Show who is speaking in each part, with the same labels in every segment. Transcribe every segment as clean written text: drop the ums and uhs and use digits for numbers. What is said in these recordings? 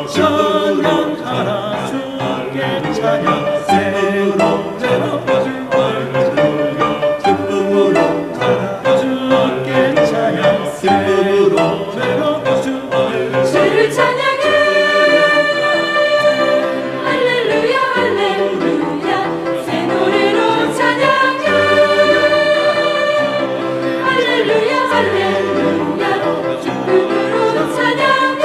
Speaker 1: 찬양하라 주께 찬양 새로 기쁨으로 타라 주께 찬양 새로 주를 찬양해 할렐루야 할렐루야 새 노래로 찬양해 할렐루야 할렐루야 기쁨으로 찬양해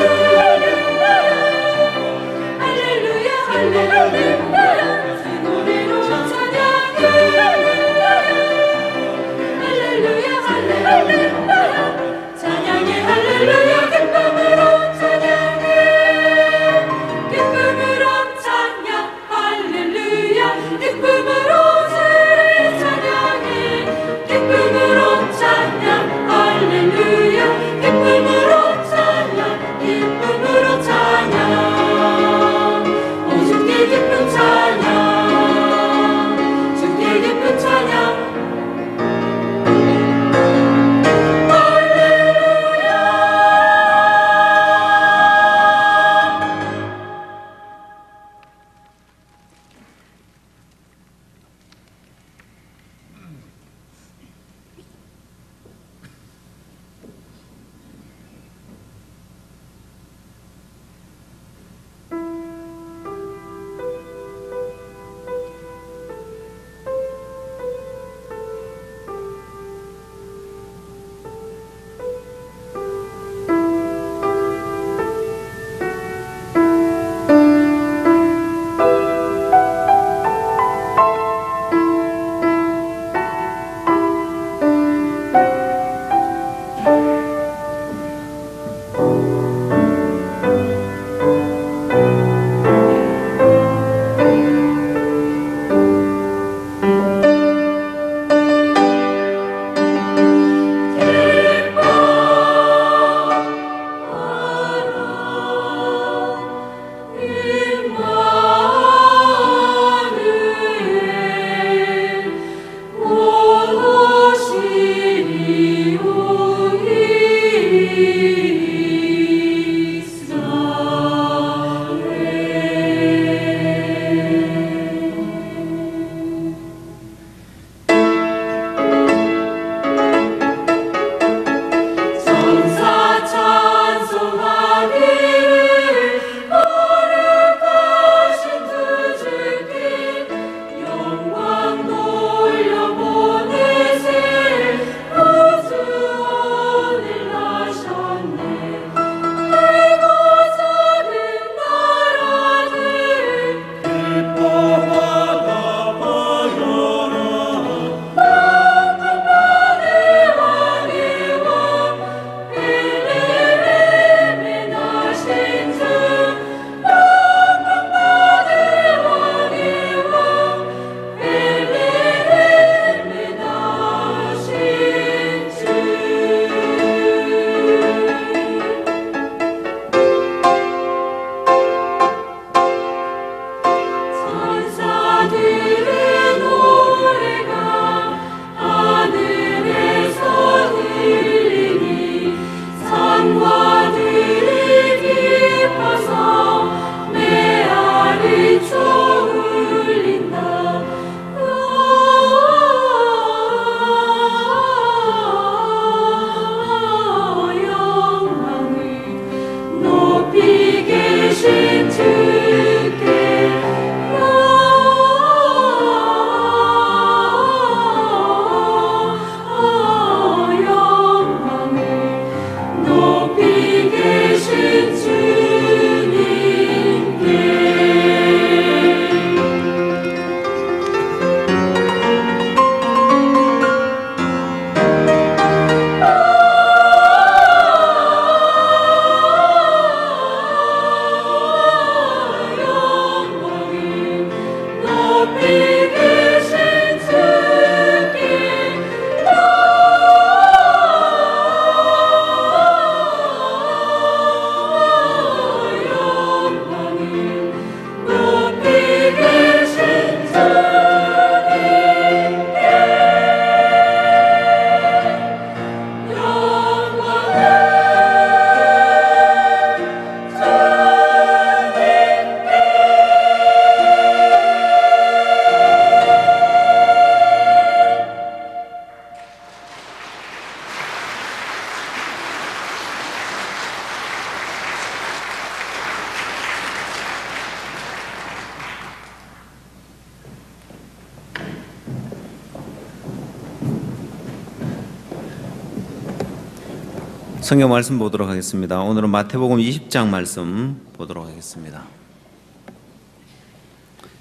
Speaker 2: 성경 말씀 보도록 하겠습니다. 오늘은 마태복음 20장 말씀 보도록 하겠습니다.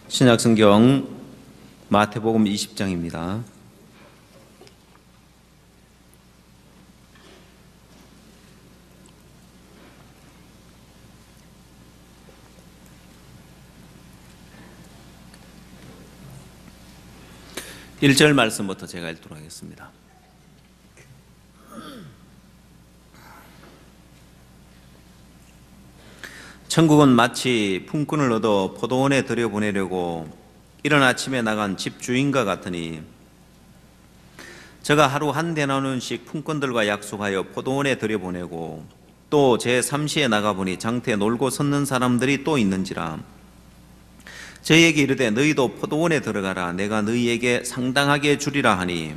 Speaker 2: 신약 성경 마태복음 20장입니다. 일 절 말씀부터 제가 읽도록 하겠습니다. 천국은 마치 품꾼을 얻어 포도원에 들여보내려고 이른 아침에 나간 집주인과 같으니, 저가 하루 한 데나눈씩 품꾼들과 약속하여 포도원에 들여보내고 또 제3시에 나가보니 장터에 놀고 섰는 사람들이 또 있는지라. 저희에게 이르되 너희도 포도원에 들어가라, 내가 너희에게 상당하게 주리라 하니,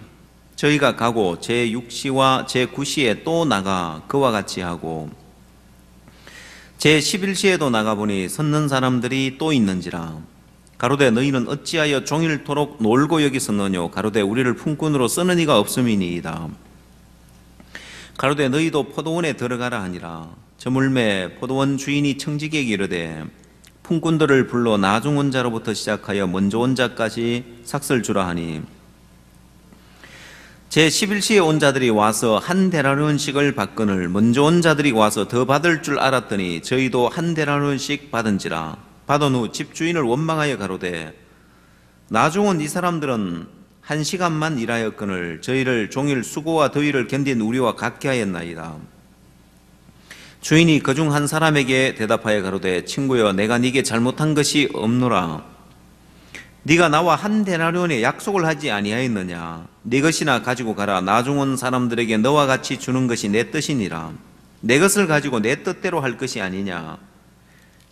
Speaker 2: 저희가 가고 제6시와 제9시에 또 나가 그와 같이 하고 제11시에도 나가보니 섰는 사람들이 또 있는지라. 가로되 너희는 어찌하여 종일토록 놀고 여기 섰느뇨? 가로되 우리를 품꾼으로 쓰는 이가 없음이니이다. 가로되 너희도 포도원에 들어가라 하니라. 저물매 포도원 주인이 청지기에게 이르되 품꾼들을 불러 나중 온 자로부터 시작하여 먼저 온 자까지 삭슬 주라 하니, 제11시에 온 자들이 와서 한 데나리온씩을 받거늘 먼저 온 자들이 와서 더 받을 줄 알았더니 저희도 한 데나리온씩 받은지라. 받은 후 집주인을 원망하여 가로되 나중 온 이 사람들은 1시간만 일하였거늘 저희를 종일 수고와 더위를 견딘 우리와 같게 하였나이다. 주인이 그중 한 사람에게 대답하여 가로되 친구여, 내가 네게 잘못한 것이 없노라. 네가 나와 한 데나리온에 약속을 하지 아니하였느냐? 네 것이나 가지고 가라. 나중 온 사람들에게 너와 같이 주는 것이 내 뜻이니라. 내 것을 가지고 내 뜻대로 할 것이 아니냐?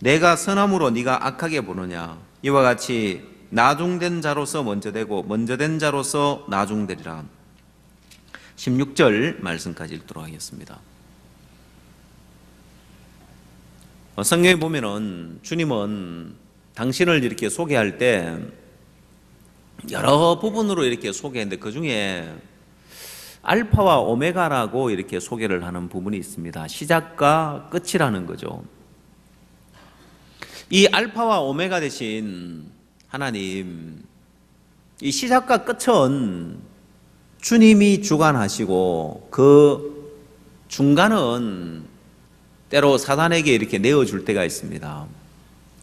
Speaker 2: 내가 선함으로 네가 악하게 보느냐? 이와 같이 나중된 자로서 먼저 되고 먼저 된 자로서 나중되리라. 16절 말씀까지 읽도록 하겠습니다. 성경에 보면은 주님은 당신을 이렇게 소개할 때 여러 부분으로 이렇게 소개했는데, 그 중에 알파와 오메가라고 이렇게 소개를 하는 부분이 있습니다. 시작과 끝이라는 거죠. 이 알파와 오메가 대신 하나님, 이 시작과 끝은 주님이 주관하시고 그 중간은 때로 사단에게 이렇게 내어줄 때가 있습니다.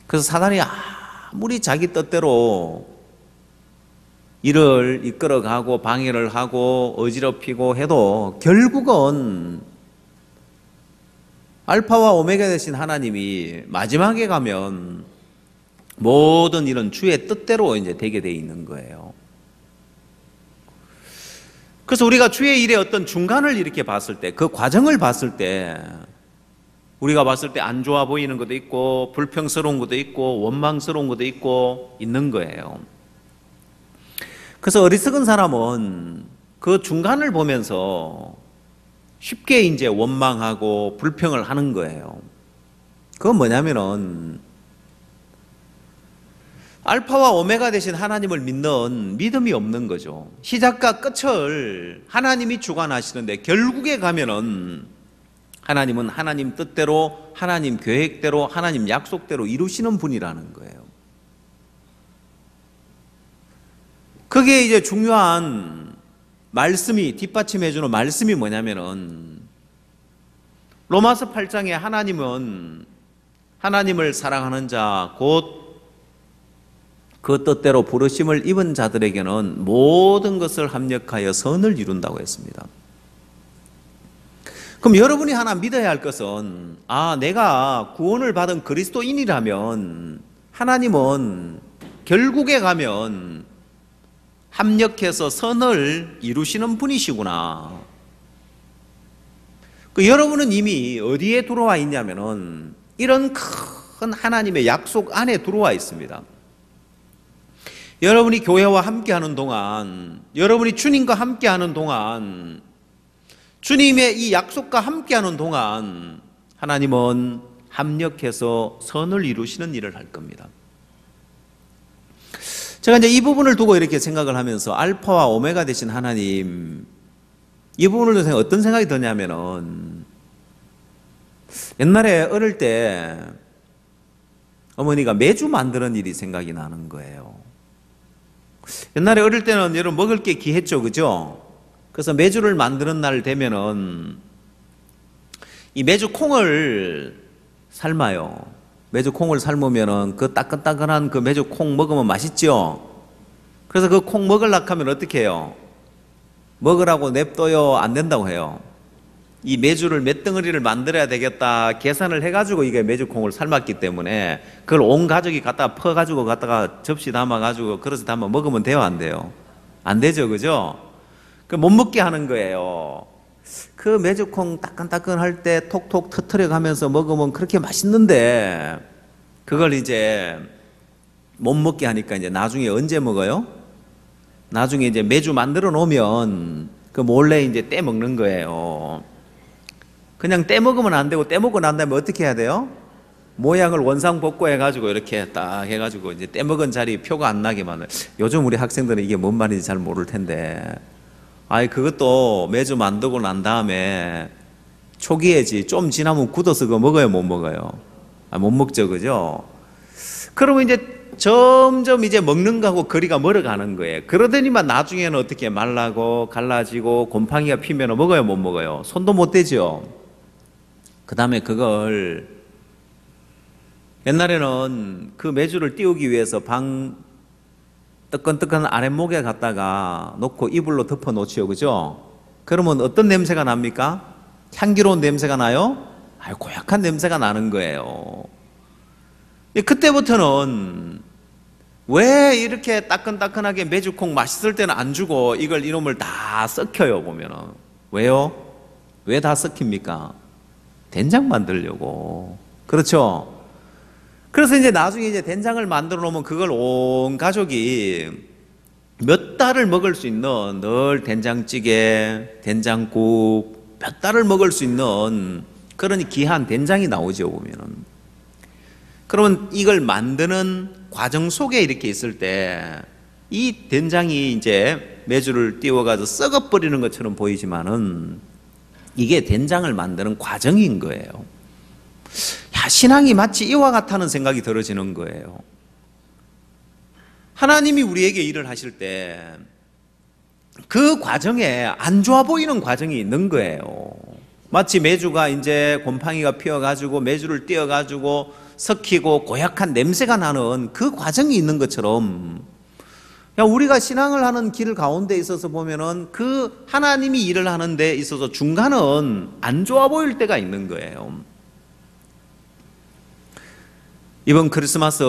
Speaker 2: 그래서 사단이 아무리 자기 뜻대로 일을 이끌어가고 방해를 하고 어지럽히고 해도 결국은 알파와 오메가 되신 하나님이 마지막에 가면 모든 일은 주의 뜻대로 이제 되게 돼 있는 거예요. 그래서 우리가 주의 일의 어떤 중간을 이렇게 봤을 때, 그 과정을 봤을 때 우리가 봤을 때 안 좋아 보이는 것도 있고 불평스러운 것도 있고 원망스러운 것도 있고 있는 거예요. 그래서 어리석은 사람은 그 중간을 보면서 쉽게 이제 원망하고 불평을 하는 거예요. 그건 뭐냐면은 알파와 오메가 되신 하나님을 믿는 믿음이 없는 거죠. 시작과 끝을 하나님이 주관하시는데 결국에 가면은 하나님은 하나님 뜻대로, 하나님 계획대로, 하나님 약속대로 이루시는 분이라는 거예요. 그게 이제 중요한 말씀이, 뒷받침해주는 말씀이 뭐냐면은 로마서 8장에 하나님은 하나님을 사랑하는 자, 곧 그 뜻대로 부르심을 입은 자들에게는 모든 것을 합력하여 선을 이룬다고 했습니다. 그럼 여러분이 하나 믿어야 할 것은, 내가 구원을 받은 그리스도인이라면 하나님은 결국에 가면 합력해서 선을 이루시는 분이시구나. 여러분은 이미 어디에 들어와 있냐면은 이런 큰 하나님의 약속 안에 들어와 있습니다. 여러분이 교회와 함께하는 동안, 여러분이 주님과 함께하는 동안, 주님의 이 약속과 함께하는 동안 하나님은 합력해서 선을 이루시는 일을 할 겁니다. 제가 이제 이 부분을 두고 이렇게 생각을 하면서 알파와 오메가 되신 하나님, 이 부분을 두고 어떤 생각이 드냐면은 옛날에 어릴 때 어머니가 매주 만드는 일이 생각이 나는 거예요. 옛날에 어릴 때는 여러분 먹을 게 귀했죠, 그죠? 그래서 매주를 만드는 날 되면은 이 매주 콩을 삶아요. 매주 콩을 삶으면은 그 따끈따끈한 그 매주 콩 먹으면 맛있죠? 그래서 그 콩 먹으려고 하면 어떻게 해요? 먹으라고 냅둬요? 안 된다고 해요? 이 매주를 몇 덩어리를 만들어야 되겠다 계산을 해가지고 이게 매주콩을 삶았기 때문에 그걸 온 가족이 갖다가 퍼가지고 갖다가 접시 담아가지고 그릇에 담아 먹으면 돼요, 안 돼요? 안 되죠, 그죠? 그 못 먹게 하는 거예요. 그 매주콩 따끈따끈할 때 톡톡 터트려 가면서 먹으면 그렇게 맛있는데 그걸 이제 못 먹게 하니까 이제 나중에 언제 먹어요? 나중에 이제 매주 만들어 놓으면 그 몰래 이제 떼 먹는 거예요. 그냥 떼 먹으면 안 되고 떼 먹고 난 다음에 어떻게 해야 돼요? 모양을 원상복구 해가지고 이렇게 딱 해가지고 이제 떼 먹은 자리 표가 안 나게 만들. 요즘 우리 학생들은 이게 뭔 말인지 잘 모를 텐데, 아이 그것도 매주 만들고 난 다음에 초기에지 좀 지나면 굳어서 그거 먹어요, 못 먹어요? 못 먹죠, 그죠? 그러면 이제 점점 이제 먹는 거하고 거리가 멀어가는 거예요. 그러더니만 나중에는 어떻게 말라고 갈라지고 곰팡이가 피면 먹어요, 못 먹어요? 손도 못 대죠. 그 다음에 그걸 옛날에는 그 매주를 띄우기 위해서 방 뜨끈뜨끈한 아랫목에 갖다가 놓고 이불로 덮어 놓지요, 그죠? 그러면 어떤 냄새가 납니까? 향기로운 냄새가 나요? 고약한 냄새가 나는 거예요. 그때부터는 왜 이렇게 따끈따끈하게 매주콩 맛있을 때는 안 주고 이걸 이놈을 다 썩혀요, 보면은. 왜요? 왜 다 썩힙니까? 된장 만들려고. 그렇죠? 그래서 이제 나중에 이제 된장을 만들어 놓으면 그걸 온 가족이 몇 달을 먹을 수 있는 늘 된장찌개, 된장국 몇 달을 먹을 수 있는 그런 귀한 된장이 나오죠, 보면은. 그러면 이걸 만드는 과정 속에 이렇게 있을 때 이 된장이 이제 매주를 띄워가지고 썩어버리는 것처럼 보이지만은 이게 된장을 만드는 과정인 거예요. 야, 신앙이 마치 이와 같다는 생각이 들어지는 거예요. 하나님이 우리에게 일을 하실 때 그 과정에 안 좋아 보이는 과정이 있는 거예요. 마치 매주가 이제 곰팡이가 피어가지고 매주를 띄어가지고 섞이고 고약한 냄새가 나는 그 과정이 있는 것처럼, 야, 우리가 신앙을 하는 길 가운데 있어서 보면은 그 하나님이 일을 하는 데 있어서 중간은 안 좋아 보일 때가 있는 거예요. 이번 크리스마스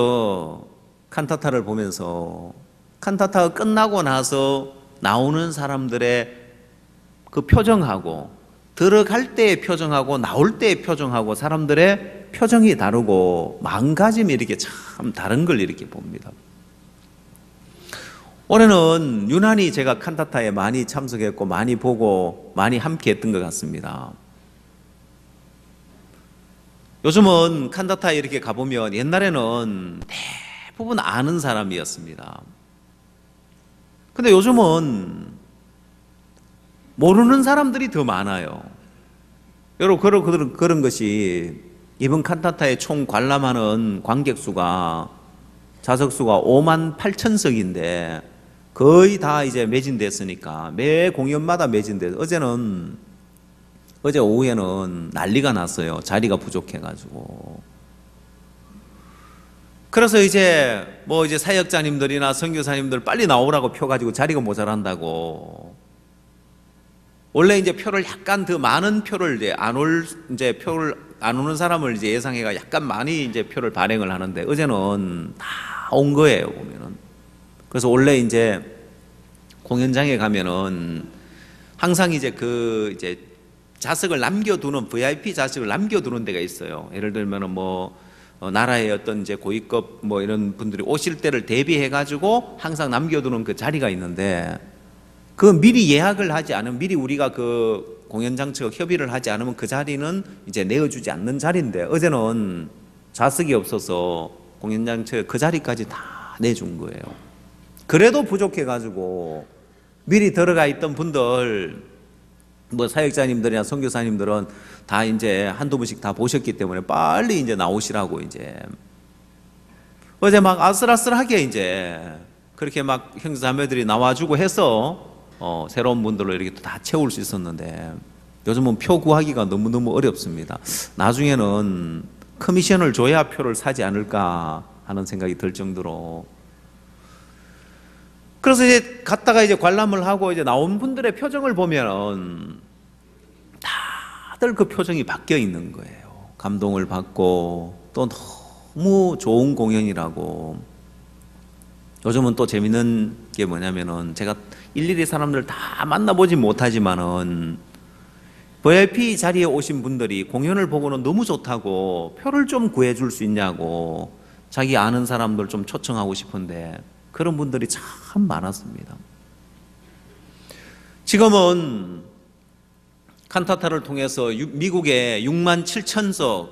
Speaker 2: 칸타타를 보면서 칸타타가 끝나고 나서 나오는 사람들의 그 표정하고 들어갈 때의 표정하고 나올 때의 표정하고 사람들의 표정이 다르고 마음가짐이 이렇게 참 다른 걸 이렇게 봅니다. 올해는 유난히 제가 칸타타에 많이 참석했고 많이 보고 많이 함께 했던 것 같습니다. 요즘은 칸타타에 이렇게 가보면 옛날에는 대부분 아는 사람이었습니다. 근데 요즘은 모르는 사람들이 더 많아요. 여러분, 그런 것이 이번 칸타타에 총 관람하는 관객 수가 좌석수가 5만 8천석인데 거의 다 이제 매진됐으니까 매 공연마다 매진돼서 어제 오후에는 난리가 났어요. 자리가 부족해가지고. 그래서 이제 사역자님들이나 선교사님들 빨리 나오라고 표 가지고 자리가 모자란다고. 원래 이제 표를 약간 더 많은 표를 표를 안 오는 사람을 이제 예상해가 약간 많이 이제 표를 발행을 하는데 어제는 다 온 거예요, 보면은. 그래서 원래 이제 공연장에 가면은 항상 이제 좌석을 남겨두는 VIP 좌석을 남겨두는 데가 있어요. 예를 들면은 나라의 어떤 이제 고위급 이런 분들이 오실 때를 대비해 가지고 항상 남겨두는 그 자리가 있는데 그 미리 예약을 하지 않으면 미리 우리가 그 공연장 측 협의를 하지 않으면 그 자리는 이제 내어주지 않는 자리인데 어제는 좌석이 없어서 공연장 측 그 자리까지 다 내준 거예요. 그래도 부족해 가지고 미리 들어가 있던 분들 뭐 사역자님들이나 선교사님들은 다 이제 한두 번씩 다 보셨기 때문에 빨리 이제 나오시라고 이제 어제 막 아슬아슬하게 이제 그렇게 막 형제자매들이 나와주고 해서 새로운 분들로 이렇게 다 채울 수 있었는데 요즘은 표 구하기가 너무너무 어렵습니다. 나중에는 커미션을 줘야 표를 사지 않을까 하는 생각이 들 정도로. 그래서 이제 갔다가 이제 관람을 하고 이제 나온 분들의 표정을 보면은 다들 그 표정이 바뀌어 있는 거예요. 감동을 받고 또 너무 좋은 공연이라고. 요즘은 또 재밌는 게 뭐냐면은 제가 일일이 사람들 다 만나보지 못하지만은 VIP 자리에 오신 분들이 공연을 보고는 너무 좋다고 표를 좀 구해줄 수 있냐고 자기 아는 사람들 좀 초청하고 싶은데 그런 분들이 참 많았습니다. 지금은 칸타타를 통해서 미국에 6만 7천석,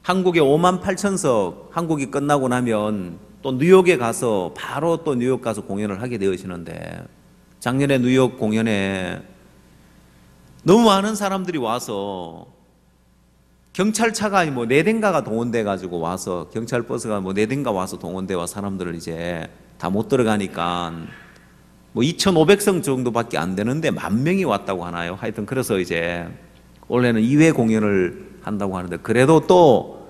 Speaker 2: 한국에 5만 8천석, 한국이 끝나고 나면 또 뉴욕에 가서 바로 또 뉴욕 가서 공연을 하게 되어지는데 작년에 뉴욕 공연에 너무 많은 사람들이 와서 경찰차가 뭐 4대인가가 동원돼 가지고 와서 경찰 버스가 뭐 4대인가 와서 동원돼 와 사람들을 이제 다 못 들어가니까 뭐 2,500석 정도밖에 안 되는데 10,000명이 왔다고 하나요? 하여튼 그래서 이제 원래는 2회 공연을 한다고 하는데 그래도 또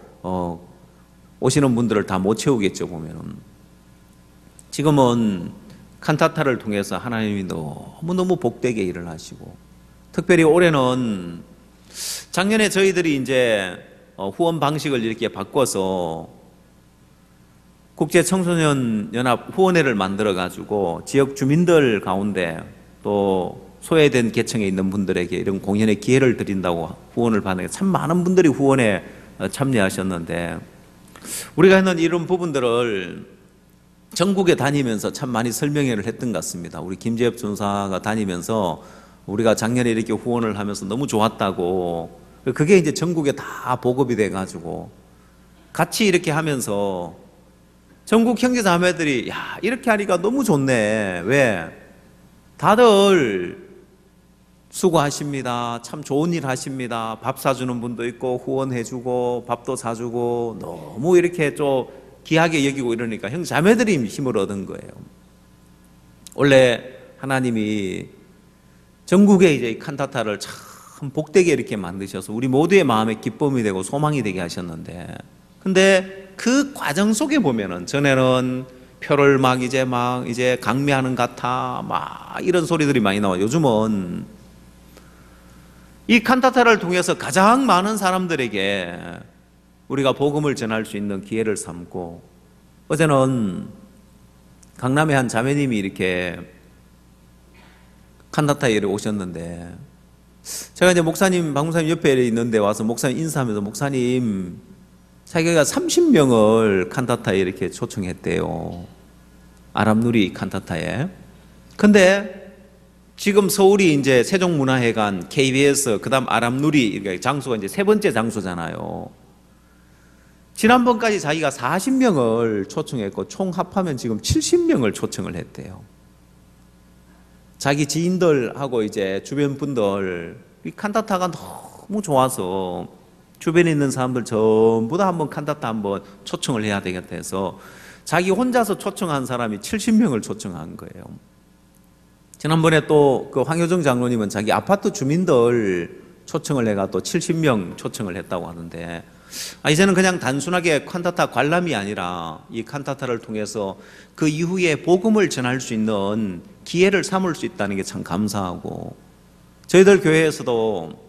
Speaker 2: 오시는 분들을 다 못 채우겠죠 보면은. 지금은 칸타타를 통해서 하나님이 너무너무 복되게 일을 하시고 특별히 올해는 작년에 저희들이 이제 후원 방식을 이렇게 바꿔서 국제 청소년 연합 후원회를 만들어 가지고 지역 주민들 가운데 또 소외된 계층에 있는 분들에게 이런 공연의 기회를 드린다고 후원을 받는 참 많은 분들이 후원에 참여하셨는데 우리가 하는 이런 부분들을 전국에 다니면서 참 많이 설명회를 했던 것 같습니다. 우리 김재엽 전사가 다니면서 우리가 작년에 이렇게 후원을 하면서 너무 좋았다고 그게 이제 전국에 다 보급이 돼 가지고 같이 이렇게 하면서 전국 형제자매들이 야 이렇게 하니까 너무 좋네. 왜? 다들 수고하십니다. 참 좋은 일 하십니다. 밥 사주는 분도 있고 후원해주고 밥도 사주고 너무 이렇게 좀 귀하게 여기고 이러니까 형제자매들이 힘을 얻은 거예요. 원래 하나님이 전국에 이제 이 칸타타를 참 복되게 이렇게 만드셔서 우리 모두의 마음의 기쁨이 되고 소망이 되게 하셨는데 근데 그 과정 속에 보면은 전에는 표를 막 이제 강매하는 것 같아 막 이런 소리들이 많이 나와요. 요즘은 이 칸타타를 통해서 가장 많은 사람들에게 우리가 복음을 전할 수 있는 기회를 삼고 어제는 강남의 한 자매님이 이렇게 칸타타에 오셨는데 제가 이제 목사님, 박목사님 옆에 있는데 와서 목사님 인사하면서 목사님 자기가 30명을 칸타타에 이렇게 초청했대요. 아랍누리 칸타타에. 근데 지금 서울이 이제 세종문화회관, KBS, 그 다음 아랍누리 장소가 이제 3번째 장소잖아요. 지난번까지 자기가 40명을 초청했고 총 합하면 지금 70명을 초청을 했대요. 자기 지인들하고 이제 주변 분들 이 칸타타가 너무 좋아서 주변에 있는 사람들 전부 다 한번 칸타타 한번 초청을 해야 되겠다 해서 자기 혼자서 초청한 사람이 70명을 초청한 거예요. 지난번에 또 그 황효정 장로님은 자기 아파트 주민들 초청을 해가 또 70명 초청을 했다고 하는데 이제는 그냥 단순하게 칸타타 관람이 아니라 이 칸타타를 통해서 그 이후에 복음을 전할 수 있는 기회를 삼을 수 있다는 게 참 감사하고 저희들 교회에서도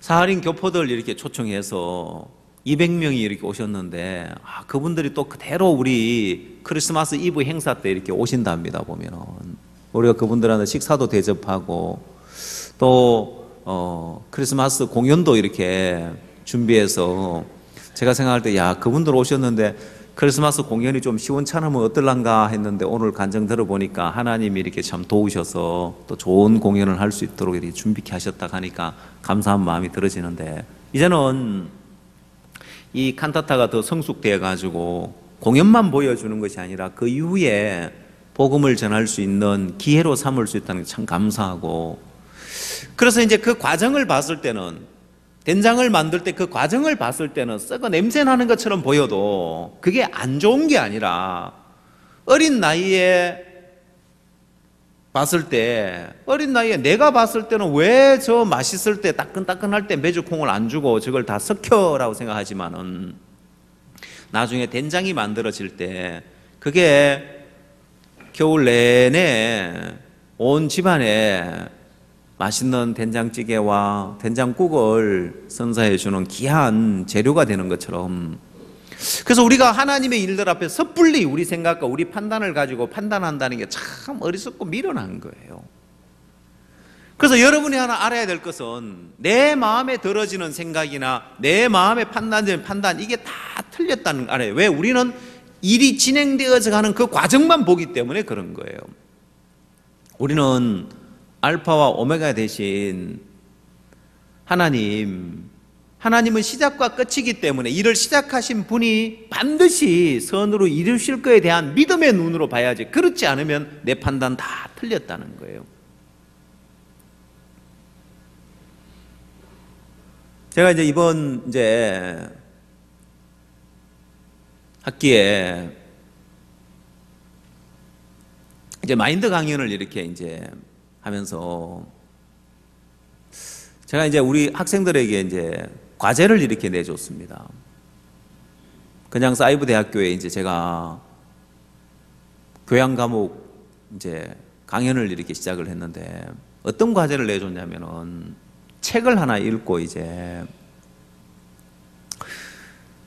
Speaker 2: 사할인 교포들 이렇게 초청해서 200명이 이렇게 오셨는데 그분들이 또 그대로 우리 크리스마스 이브 행사 때 이렇게 오신답니다. 보면은 우리가 그분들한테 식사도 대접하고 또 크리스마스 공연도 이렇게 준비해서 제가 생각할 때 야 그분들 오셨는데 크리스마스 공연이 좀 시원찮으면 어떨란가 했는데 오늘 간증 들어보니까 하나님이 이렇게 참 도우셔서 또 좋은 공연을 할 수 있도록 이렇게 준비케 하셨다 하니까 감사한 마음이 들어지는데 이제는 이 칸타타가 더 성숙되어 가지고 공연만 보여주는 것이 아니라 그 이후에 복음을 전할 수 있는 기회로 삼을 수 있다는 게 참 감사하고 그래서 이제 그 과정을 봤을 때는, 된장을 만들 때 그 과정을 봤을 때는 썩어 냄새 나는 것처럼 보여도 그게 안 좋은 게 아니라, 어린 나이에 봤을 때, 어린 나이에 내가 봤을 때는 왜 저 맛있을 때 따끈따끈할 때 메주콩을 안 주고 저걸 다 섞여라고 생각하지만은, 나중에 된장이 만들어질 때 그게 겨울 내내 온 집안에 맛있는 된장찌개와 된장국을 선사해 주는 귀한 재료가 되는 것처럼, 그래서 우리가 하나님의 일들 앞에 섣불리 우리 생각과 우리 판단을 가지고 판단한다는 게 참 어리석고 미련한 거예요. 그래서 여러분이 하나 알아야 될 것은, 내 마음에 들어지는 생각이나 내 마음에 판단되는 판단, 이게 다 틀렸다는 걸 알아요. 왜? 우리는 일이 진행되어져 가는 그 과정만 보기 때문에 그런 거예요. 우리는 알파와 오메가 대신 하나님은 시작과 끝이기 때문에 일을 시작하신 분이 반드시 선으로 이루실 것에 대한 믿음의 눈으로 봐야지, 그렇지 않으면 내 판단 다 틀렸다는 거예요. 제가 이제 이번 학기에 마인드 강연을 이렇게 하면서, 제가 우리 학생들에게 과제를 이렇게 내줬습니다. 그냥 사이버 대학교에 제가 교양 과목 강연을 이렇게 시작을 했는데, 어떤 과제를 내줬냐면은 책을 하나 읽고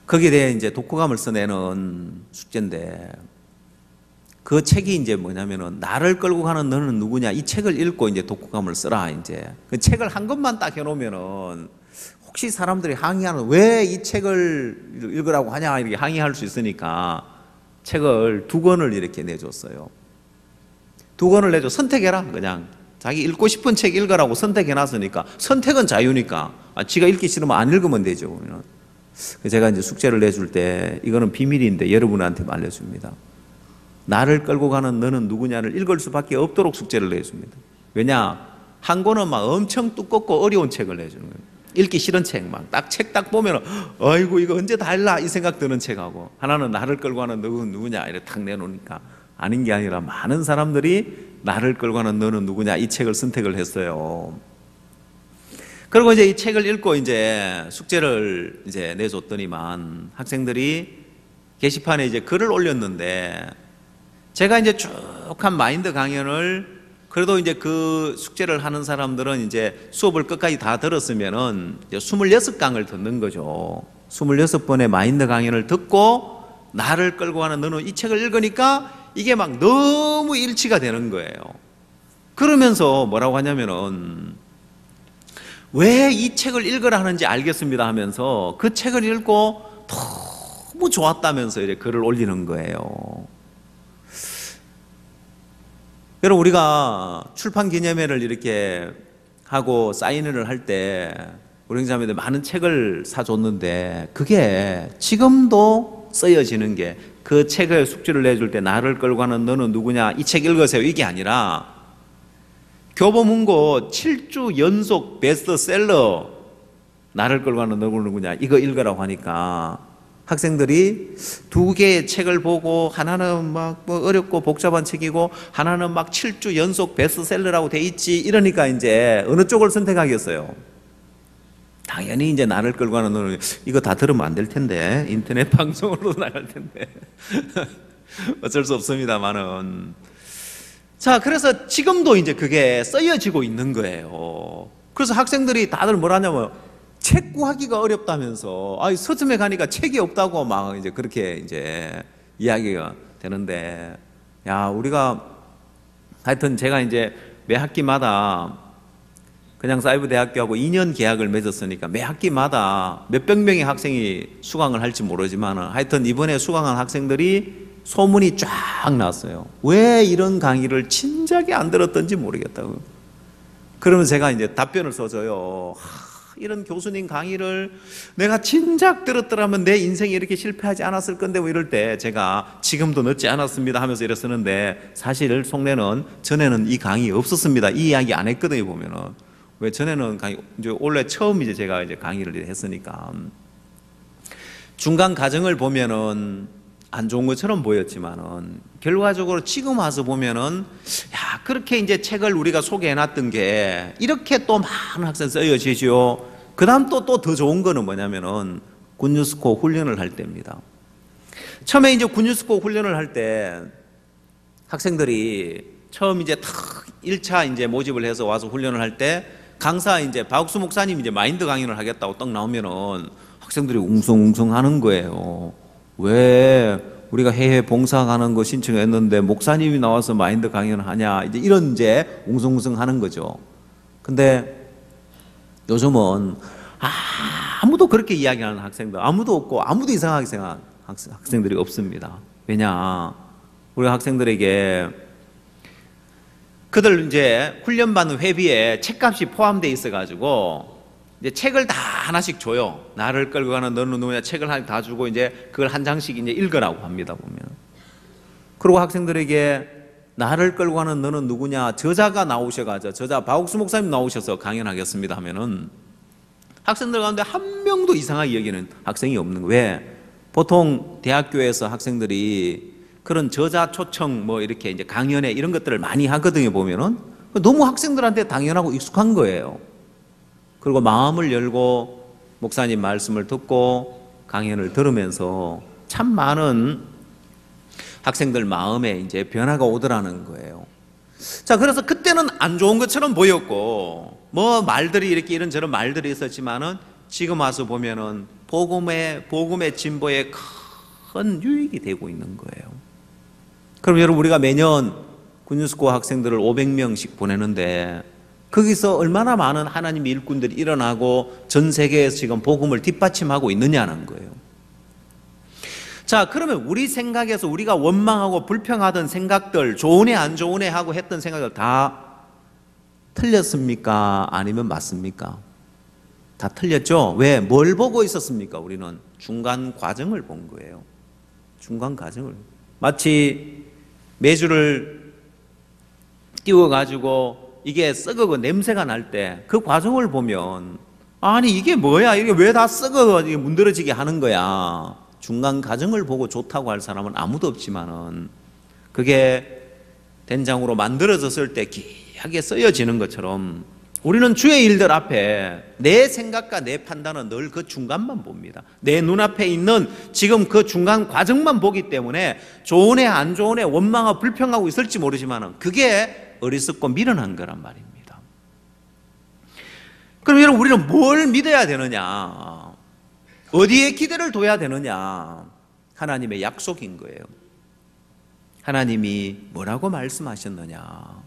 Speaker 2: 거기에 대해 독후감을 써내는 숙제인데, 그 책이 뭐냐면은 나를 끌고 가는 너는 누구냐, 이 책을 읽고 독후감을 써라. 그 책을 한 권만 딱 해놓으면은 혹시 사람들이 항의하는, 왜 이 책을 읽으라고 하냐 이렇게 항의할 수 있으니까 책을 2권을 이렇게 내줬어요. 2권을 내줘. 선택해라. 그냥 자기 읽고 싶은 책 읽으라고 선택해놨으니까, 선택은 자유니까 지가 읽기 싫으면 안 읽으면 되죠. 제가 숙제를 내줄 때, 이거는 비밀인데 여러분한테 알려줍니다. 나를 끌고 가는 너는 누구냐를 읽을 수밖에 없도록 숙제를 내줍니다. 왜냐? 한 권은 막 엄청 두껍고 어려운 책을 내주는 거예요. 읽기 싫은 책, 책 딱 보면 아이고 이거 언제 다 읽나 이 생각 드는 책하고, 하나는 나를 끌고 가는 너는 누구냐 이렇게 탁 내놓으니까, 아닌 게 아니라 많은 사람들이 나를 끌고 가는 너는 누구냐 이 책을 선택을 했어요. 그리고 이 책을 읽고 숙제를 내줬더니만, 학생들이 게시판에 글을 올렸는데, 제가 쭉 한 마인드 강연을, 그래도 그 숙제를 하는 사람들은 수업을 끝까지 다 들었으면은 26강을 듣는 거죠. 26번의 마인드 강연을 듣고 나를 끌고 가는 너는 이 책을 읽으니까 이게 막 너무 일치가 되는 거예요. 그러면서 뭐라고 하냐면은, 왜 이 책을 읽으라 하는지 알겠습니다 하면서 그 책을 읽고 너무 좋았다면서 글을 올리는 거예요. 여러분, 우리가 출판 기념회를 이렇게 하고 사인회를 할 때 우리 형제자매들 많은 책을 사줬는데, 그게 지금도 쓰여지는 게, 그 책을 숙제를 내줄 때 나를 끌고 가는 너는 누구냐 이 책 읽으세요 이게 아니라, 교보문고 7주 연속 베스트셀러 나를 끌고 가는 너는 누구냐 이거 읽으라고 하니까, 학생들이 2개의 책을 보고, 하나는 막 어렵고 복잡한 책이고 하나는 막 7주 연속 베스트셀러라고 돼 있지, 이러니까 어느 쪽을 선택하겠어요? 당연히 나를 끌고 가는 너는, 이거 다 들으면 안 될 텐데, 인터넷 방송으로도 나갈 텐데 어쩔 수 없습니다만은. 자, 그래서 지금도 그게 쓰여지고 있는 거예요. 그래서 학생들이 다들 뭐라냐면, 책 구하기가 어렵다면서, 서점에 가니까 책이 없다고 막 그렇게 이야기가 되는데, 야, 우리가 하여튼 제가 매 학기마다 그냥 사이버 대학교하고 2년 계약을 맺었으니까 매 학기마다 몇백 명의 학생이 수강을 할지 모르지만, 하여튼 이번에 수강한 학생들이 소문이 쫙 났어요. 왜 이런 강의를 진작에 안 들었던지 모르겠다고. 그러면 제가 답변을 써줘요. 이런 교수님 강의를 내가 진작 들었더라면 내 인생이 이렇게 실패하지 않았을 건데, 이럴 때 제가 지금도 늦지 않았습니다 하면서 이랬었는데, 사실 속내는 전에는 이 강의 없었습니다 이 이야기 안 했거든요. 보면은 왜 전에는 이제 원래 처음 이제 제가 이제 강의를 했으니까 중간 과정을 보면은 안 좋은 것처럼 보였지만은 결과적으로 지금 와서 보면은 야, 그렇게 이제 책을 우리가 소개해 놨던 게 이렇게 또 많은 학생 쓰여지죠. 그다음 또 더 좋은 거는 뭐냐면은 군뉴스코 훈련을 할 때입니다. 처음에 이제 군뉴스코 훈련을 할 때 학생들이 처음 이제 탁 1차 이제 모집을 해서 와서 훈련을 할 때 강사 이제 박옥수 목사님 이제 마인드 강연을 하겠다고 딱 나오면은 학생들이 웅성웅성 하는 거예요. 왜 우리가 해외 봉사 가는 거 신청했는데 목사님이 나와서 마인드 강연을 하냐, 이제 이런 이제 웅성웅성 하는 거죠. 근데 요즘은 아무도 그렇게 이야기하는 학생들 아무도 없고 아무도 이상하게 생각하는 학생들이 없습니다. 왜냐, 우리 학생들에게 그들 이제 훈련받는 회비에 책값이 포함되어 있어가지고 이제 책을 다 하나씩 줘요. 나를 끌고 가는 너는 누구냐 책을 하나 다 주고 이제 그걸 한 장씩 이제 읽으라고 합니다, 보면. 그리고 학생들에게 나를 끌고 가는 너는 누구냐 저자가 나오셔가지고 저자 박옥수 목사님 나오셔서 강연하겠습니다 하면은 학생들 가운데 한 명도 이상하게 여기는 학생이 없는 거예요. 왜? 보통 대학교에서 학생들이 그런 저자 초청 뭐 이렇게 이제 강연회 이런 것들을 많이 하거든요, 보면은. 너무 학생들한테 당연하고 익숙한 거예요. 그리고 마음을 열고 목사님 말씀을 듣고 강연을 들으면서 참 많은 학생들 마음에 이제 변화가 오더라는 거예요. 자, 그래서 그때는 안 좋은 것처럼 보였고 뭐 말들이 이렇게 이런저런 말들이 있었지만은 지금 와서 보면은 복음의 진보에 큰 유익이 되고 있는 거예요. 그럼 여러분, 우리가 매년 군뉴스코 학생들을 500명씩 보내는데 거기서 얼마나 많은 하나님의 일꾼들이 일어나고 전 세계에서 지금 복음을 뒷받침하고 있느냐는 거예요. 자, 그러면 우리 생각에서 우리가 원망하고 불평하던 생각들, 좋은 애 안 좋은 애 하고 했던 생각들 다 틀렸습니까? 아니면 맞습니까? 다 틀렸죠? 왜? 뭘 보고 있었습니까? 우리는 중간 과정을 본 거예요. 중간 과정을. 마치 메주를 띄워가지고 이게 썩어고 냄새가 날 때 그 과정을 보면 아니 이게 뭐야, 이게 왜 다 썩어 이게 문드러지게 하는 거야. 중간 과정을 보고 좋다고 할 사람은 아무도 없지만은 그게 된장으로 만들어졌을 때 귀하게 쓰여지는 것처럼 우리는 주의 일들 앞에 내 생각과 내 판단은 늘 그 중간만 봅니다. 내 눈앞에 있는 지금 그 중간 과정만 보기 때문에 좋은 애 안 좋은 애 원망하고 불평하고 있을지 모르지만은 그게 어리석고 미련한 거란 말입니다. 그럼 여러분, 우리는 뭘 믿어야 되느냐? 어디에 기대를 둬야 되느냐? 하나님의 약속인 거예요. 하나님이 뭐라고 말씀하셨느냐?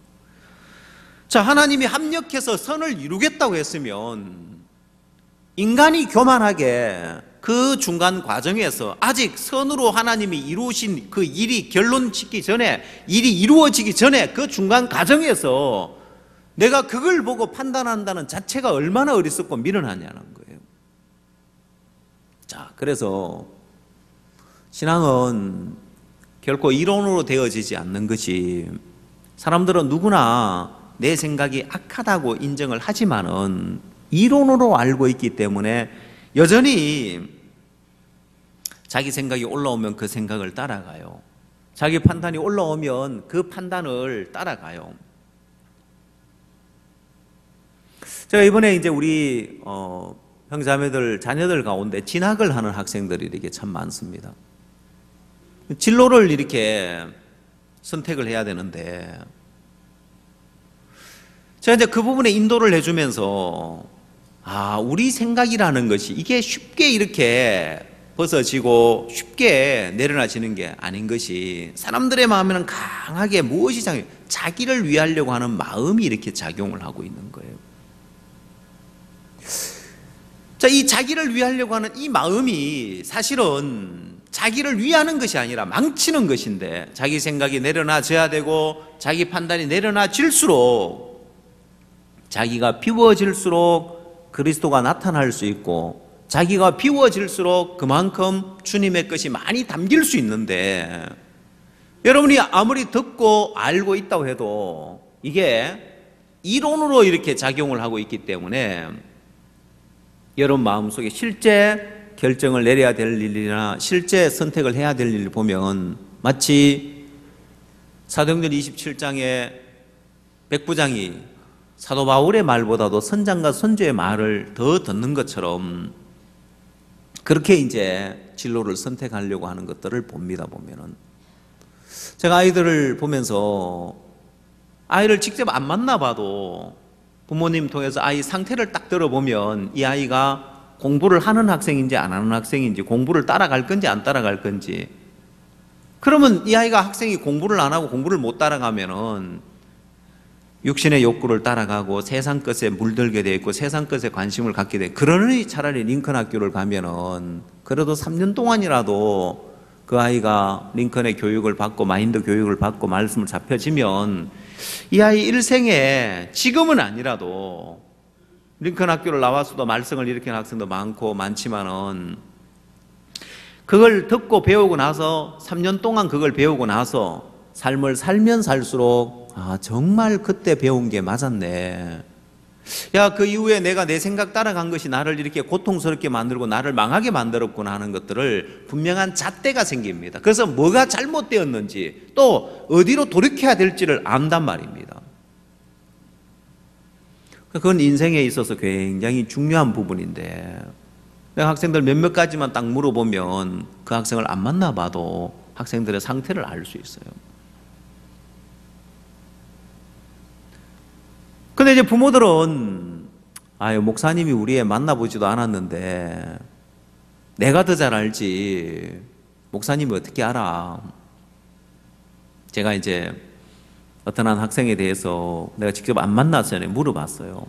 Speaker 2: 자, 하나님이 합력해서 선을 이루겠다고 했으면 인간이 교만하게 그 중간 과정에서 아직 선으로 하나님이 이루신 그 일이 결론 짓기 전에, 일이 이루어지기 전에 그 중간 과정에서 내가 그걸 보고 판단한다는 자체가 얼마나 어리석고 미련하냐는 거예요. 자, 그래서 신앙은 결코 이론으로 되어지지 않는 것이, 사람들은 누구나 내 생각이 악하다고 인정을 하지만은 이론으로 알고 있기 때문에 여전히 자기 생각이 올라오면 그 생각을 따라가요. 자기 판단이 올라오면 그 판단을 따라가요. 제가 이번에 이제 우리 형제자매들 자녀들 가운데 진학을 하는 학생들이 이렇게 참 많습니다. 진로를 이렇게 선택을 해야 되는데 제가 이제 그 부분에 인도를 해주면서 우리 생각이라는 것이 이게 쉽게 이렇게 벗어지고 쉽게 내려놔지는 게 아닌 것이, 사람들의 마음에는 강하게 무엇이 자기를 위하려고 하는 마음이 이렇게 작용을 하고 있는 거예요. 자, 이 자기를 위하려고 하는 이 마음이 사실은 자기를 위하는 것이 아니라 망치는 것인데, 자기 생각이 내려놔져야 되고 자기 판단이 내려놔질수록 자기가 비워질수록 그리스도가 나타날 수 있고, 자기가 비워질수록 그만큼 주님의 것이 많이 담길 수 있는데, 여러분이 아무리 듣고 알고 있다고 해도 이게 이론으로 이렇게 작용을 하고 있기 때문에 여러분 마음속에 실제 결정을 내려야 될 일이나 실제 선택을 해야 될 일을 보면 마치 사도행전 27장에 백부장이 사도 바울의 말보다도 선장과 선조의 말을 더 듣는 것처럼 그렇게 이제 진로를 선택하려고 하는 것들을 봅니다. 보면은 제가 아이들을 보면서 아이를 직접 안 만나봐도 부모님 통해서 아이 상태를 딱 들어보면 이 아이가 공부를 하는 학생인지 안 하는 학생인지, 공부를 따라갈 건지 안 따라갈 건지, 그러면 이 아이가 학생이 공부를 안 하고 공부를 못 따라가면은 육신의 욕구를 따라가고 세상 것에 물들게 돼 있고 세상 것에 관심을 갖게 돼. 그러니 차라리 링컨 학교를 가면은 그래도 3년 동안이라도 그 아이가 링컨의 교육을 받고 마인드 교육을 받고 말씀을 잡혀지면 이 아이 일생에 지금은 아니라도 링컨 학교를 나와서도 말썽을 일으키는 학생도 많지만은 그걸 듣고 배우고 나서 3년 동안 그걸 배우고 나서 삶을 살면 살수록 정말 그때 배운 게 맞았네. 야, 그 이후에 내가 내 생각 따라간 것이 나를 이렇게 고통스럽게 만들고 나를 망하게 만들었구나 하는 것들을 분명한 잣대가 생깁니다. 그래서 뭐가 잘못되었는지 또 어디로 돌이켜야 될지를 안단 말입니다. 그건 인생에 있어서 굉장히 중요한 부분인데 학생들 몇몇 가지만 딱 물어보면 그 학생을 안 만나봐도 학생들의 상태를 알 수 있어요. 근데 이제 부모들은 목사님이 우리 애 만나보지도 않았는데 내가 더 잘 알지 목사님이 어떻게 알아. 제가 이제 어떤 한 학생에 대해서 내가 직접 안 만났어요. 물어봤어요.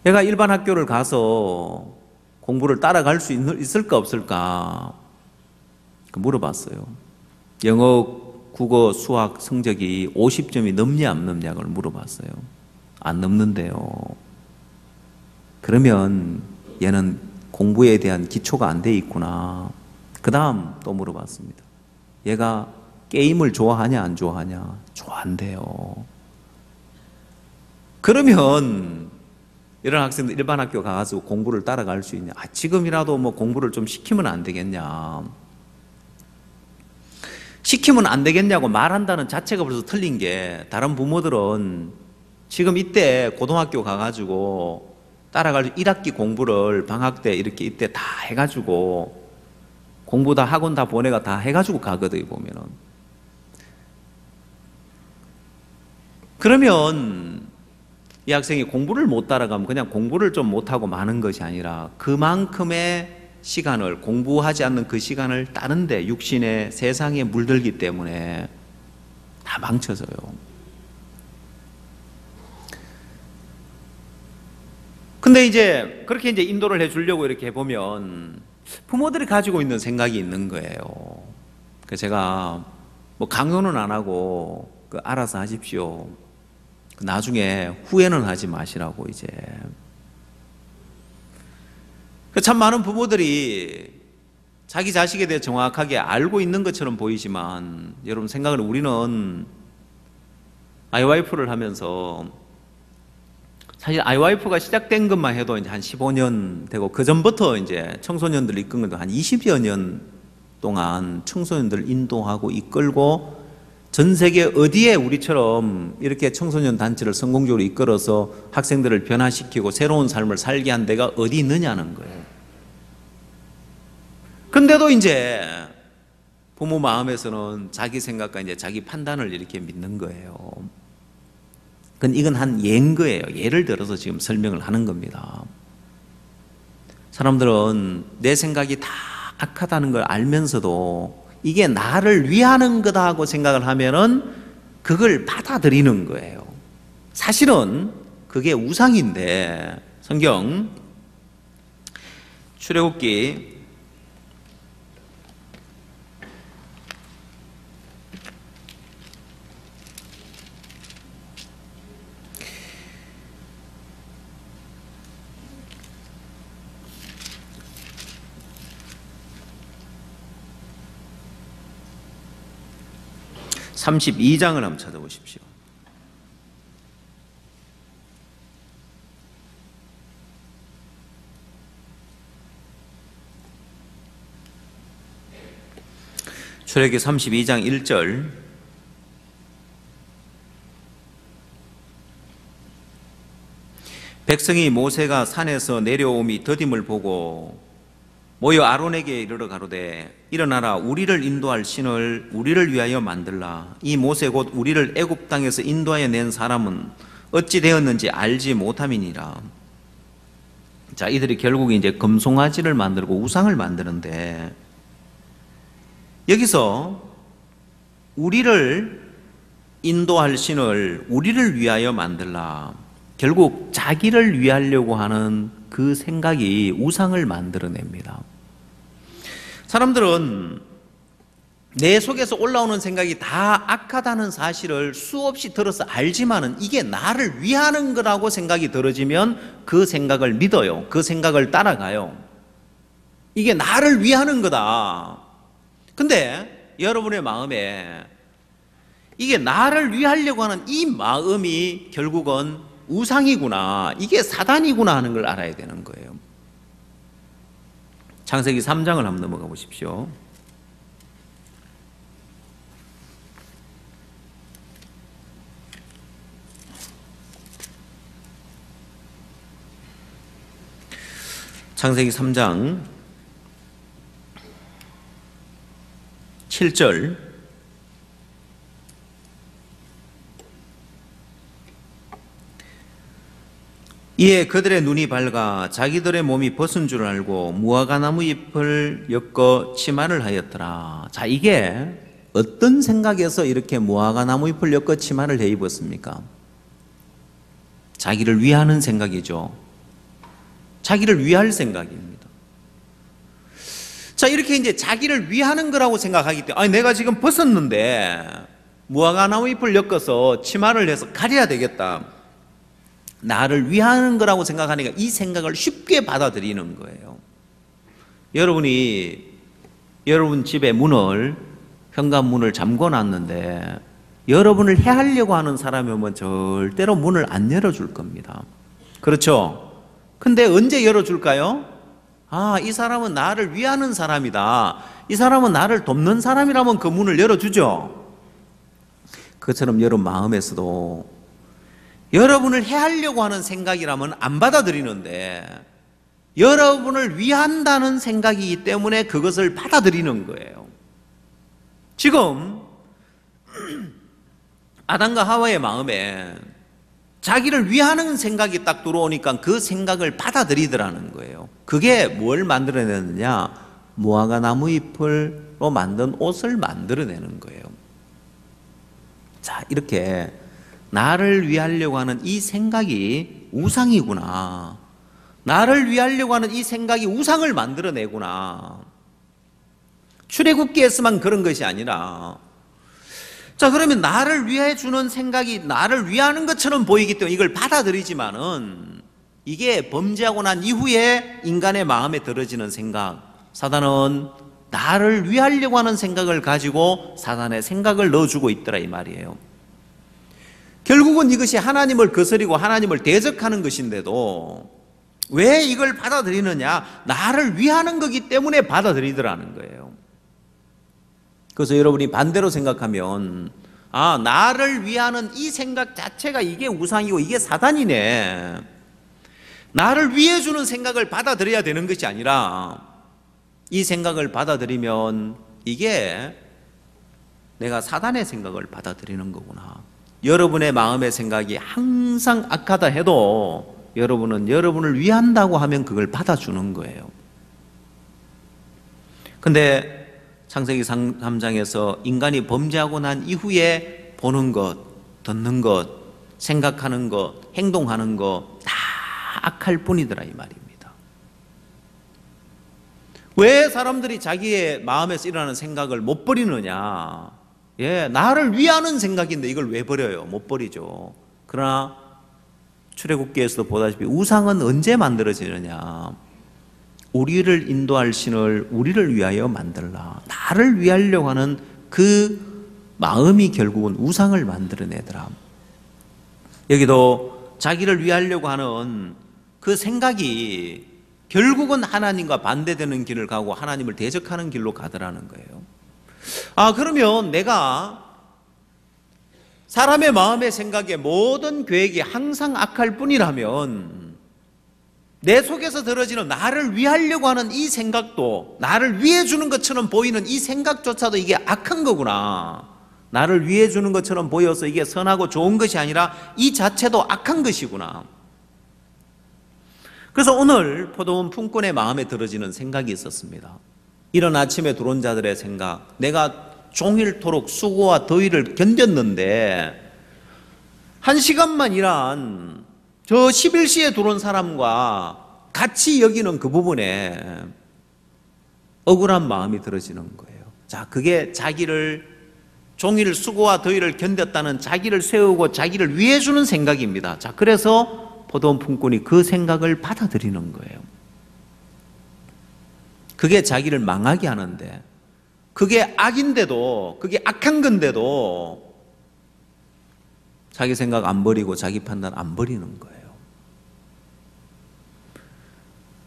Speaker 2: 얘가 일반 학교를 가서 공부를 따라갈 수 있을까 없을까 물어봤어요. 영어, 국어, 수학 성적이 50점이 넘냐 안 넘냐를 물어봤어요. 안 넘는데요. 그러면 얘는 공부에 대한 기초가 안 돼 있구나. 그 다음 또 물어봤습니다. 얘가 게임을 좋아하냐 안 좋아하냐? 좋아한대요. 그러면 이런 학생들 일반 학교 가서 공부를 따라갈 수 있냐? 지금이라도 뭐 공부를 좀 시키면 안 되겠냐? 시키면 안 되겠냐고 말한다는 자체가 벌써 틀린 게, 다른 부모들은 지금 이때 고등학교 가가지고 따라갈 1학기 공부를 방학 때 이렇게 이때 다 해가지고 공부 다 학원 다 보내가 다 해가지고 가거든요. 보면은 그러면 이 학생이 공부를 못 따라가면 그냥 공부를 좀 못하고 마는 것이 아니라 그만큼의 시간을, 공부하지 않는 그 시간을 다른 데 육신의 세상에 물들기 때문에 다 망쳐져요. 근데 이제 그렇게 이제 인도를 해주려고 이렇게 해보면 부모들이 가지고 있는 생각이 있는 거예요. 그래서 제가 뭐 강요는 안 하고 알아서 하십시오. 나중에 후회는 하지 마시라고 이제. 참 많은 부모들이 자기 자식에 대해 정확하게 알고 있는 것처럼 보이지만, 여러분 생각을, 우리는 아이와이프를 하면서 사실 아이와이프가 시작된 것만 해도 이제 한 15년 되고, 그 전부터 이제 청소년들 이끈 것도 한 20여 년 동안 청소년들 인도하고 이끌고 전 세계 어디에 우리처럼 이렇게 청소년 단체를 성공적으로 이끌어서 학생들을 변화시키고 새로운 삶을 살게 한 데가 어디 있느냐는 거예요. 근데도 이제 부모 마음에서는 자기 생각과 이제 자기 판단을 이렇게 믿는 거예요. 근데 이건 한 예인 거예요. 예를 들어서 지금 설명을 하는 겁니다. 사람들은 내 생각이 다 악하다는 걸 알면서도 이게 나를 위하는 거다 하고 생각을 하면은 그걸 받아들이는 거예요. 사실은 그게 우상인데, 성경 출애굽기 32장을 한번 찾아보십시오. 출애굽기 32장 1절 백성이 모세가 산에서 내려옴이 더딤을 보고 모여 아론에게 이르러 가로되 일어나라 우리를 인도할 신을 우리를 위하여 만들라. 이 모세 곧 우리를 애굽 땅에서 인도하여 낸 사람은 어찌 되었는지 알지 못함이니라. 자, 이들이 결국 이제 금송아지를 만들고 우상을 만드는데 여기서 우리를 인도할 신을 우리를 위하여 만들라. 결국 자기를 위하려고 하는 그 생각이 우상을 만들어냅니다. 사람들은 내 속에서 올라오는 생각이 다 악하다는 사실을 수없이 들어서 알지만은 이게 나를 위하는 거라고 생각이 들어지면 그 생각을 믿어요. 그 생각을 따라가요. 이게 나를 위하는 거다. 근데 여러분의 마음에 이게 나를 위하려고 하는 이 마음이 결국은 우상이구나, 이게 사단이구나 하는 걸 알아야 되는 거예요. 창세기 3장을 한번 넘어가 보십시오. 창세기 3장 7절 이에 그들의 눈이 밝아 자기들의 몸이 벗은 줄 알고 무화과나무 잎을 엮어 치마를 하였더라. 자, 이게 어떤 생각에서 이렇게 무화과나무 잎을 엮어 치마를 해 입었습니까? 자기를 위하는 생각이죠. 자기를 위할 생각입니다. 자, 이렇게 이제 자기를 위하는 거라고 생각하기 때문에, 아니, 내가 지금 벗었는데 무화과나무 잎을 엮어서 치마를 해서 가려야 되겠다. 나를 위하는 거라고 생각하니까 이 생각을 쉽게 받아들이는 거예요. 여러분이 여러분 집의 문을, 현관문을 잠궈 놨는데 여러분을 해하려고 하는 사람이 오면 절대로 문을 안 열어줄 겁니다. 그렇죠? 근데 언제 열어줄까요? 아, 이 사람은 나를 위하는 사람이다. 이 사람은 나를 돕는 사람이라면 그 문을 열어주죠. 그처럼 여러분 마음에서도 여러분을 해하려고 하는 생각이라면 안 받아들이는데 여러분을 위한다는 생각이기 때문에 그것을 받아들이는 거예요. 지금 아담과 하와의 마음에 자기를 위하는 생각이 딱 들어오니까 그 생각을 받아들이더라는 거예요. 그게 뭘 만들어내느냐? 무화과 나무 잎으로 만든 옷을 만들어내는 거예요. 자, 이렇게 나를 위하려고 하는 이 생각이 우상이구나. 나를 위하려고 하는 이 생각이 우상을 만들어내구나. 출애굽기에서만 그런 것이 아니라, 자, 그러면 나를 위해 주는 생각이 나를 위하는 것처럼 보이기 때문에 이걸 받아들이지만은 이게 범죄하고 난 이후에 인간의 마음에 들어지는 생각, 사단은 나를 위하려고 하는 생각을 가지고 사단의 생각을 넣어주고 있더라 이 말이에요. 결국은 이것이 하나님을 거스리고 하나님을 대적하는 것인데도 왜 이걸 받아들이느냐? 나를 위하는 거기 때문에 받아들이더라는 거예요. 그래서 여러분이 반대로 생각하면, 아, 나를 위하는 이 생각 자체가 이게 우상이고 이게 사단이네. 나를 위해 주는 생각을 받아들여야 되는 것이 아니라 이 생각을 받아들이면 이게 내가 사단의 생각을 받아들이는 거구나. 여러분의 마음의 생각이 항상 악하다 해도 여러분은 여러분을 위한다고 하면 그걸 받아주는 거예요. 근데 창세기 3장에서 인간이 범죄하고 난 이후에 보는 것, 듣는 것, 생각하는 것, 행동하는 것 다 악할 뿐이더라 이 말입니다. 왜 사람들이 자기의 마음에서 일어나는 생각을 못 버리느냐? 예, 나를 위하는 생각인데 이걸 왜 버려요? 못 버리죠. 그러나 출애굽기에서도 보다시피 우상은 언제 만들어지느냐? 우리를 인도할 신을 우리를 위하여 만들라. 나를 위하려고 하는 그 마음이 결국은 우상을 만들어내더라. 여기도 자기를 위하려고 하는 그 생각이 결국은 하나님과 반대되는 길을 가고 하나님을 대적하는 길로 가더라는 거예요. 그러면 내가 사람의 마음의 생각에 모든 계획이 항상 악할 뿐이라면 내 속에서 들어지는 나를 위하려고 하는 이 생각도, 나를 위해 주는 것처럼 보이는 이 생각조차도 이게 악한 거구나. 나를 위해 주는 것처럼 보여서 이게 선하고 좋은 것이 아니라 이 자체도 악한 것이구나. 그래서 오늘 포도원 품꾼의 마음에 들어지는 생각이 있었습니다. 이른 아침에 들어온 자들의 생각, 내가 종일토록 수고와 더위를 견뎠는데 1시간만 일한 저 11시에 들어온 사람과 같이 여기는 그 부분에 억울한 마음이 들어지는 거예요. 자, 그게 자기를 종일 수고와 더위를 견뎠다는 자기를 세우고 자기를 위해 주는 생각입니다. 자, 그래서 포도원 품꾼이 그 생각을 받아들이는 거예요. 그게 자기를 망하게 하는데, 그게 악인데도, 그게 악한 건데도 자기 생각 안 버리고 자기 판단 안 버리는 거예요.